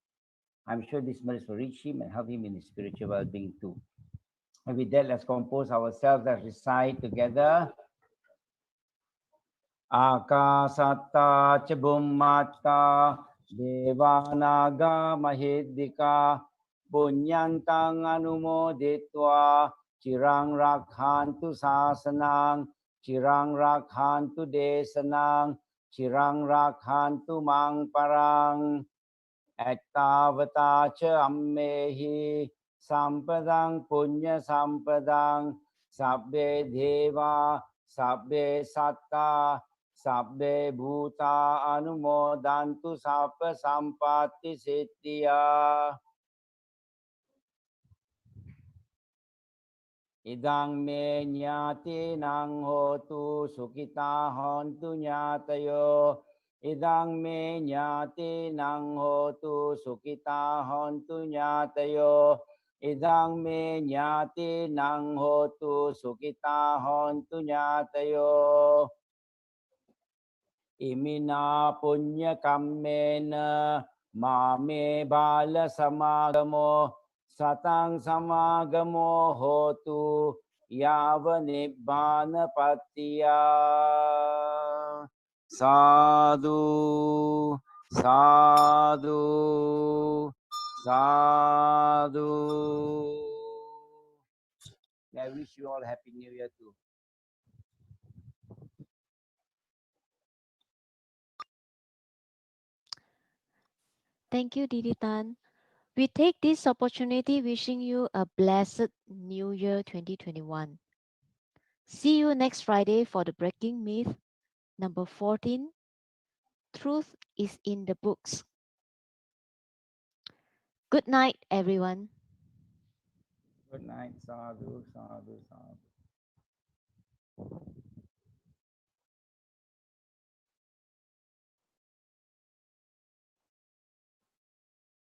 I'm sure this merits will reach him and help him in his spiritual well-being too. And with that, let's compose ourselves and recite together. Akasatta cha bhummata devanaga mahedika punyantang anumoditva chirang rakhantu sasanang chirang rakhantu desanang chirang rakhantu mang parang ettavata cha ammehi sampadang punya sampadang sabbe deva sabbe satta Sabbe bhuta anumodantu sappa sampatti siddhiya. Idang me nyati nang hotu sukita hontu nyatayo. Idang me nyati nang hotu sukita hontu nyatayo. Idang me nyati nang hotu sukita hontu nyatayo. Imina punya kammena mame bala samagamo satang samagamo hotu yava nibbana patiya. Sadhu, sadhu, sadhu. I wish you all happy new year too. Thank you, Didi Tan. We take this opportunity wishing you a blessed New Year 2021. See you next Friday for the Breaking Myth number 14. Truth is in the books. Good night, everyone. Good night. Sadhu, sadhu, sadhu.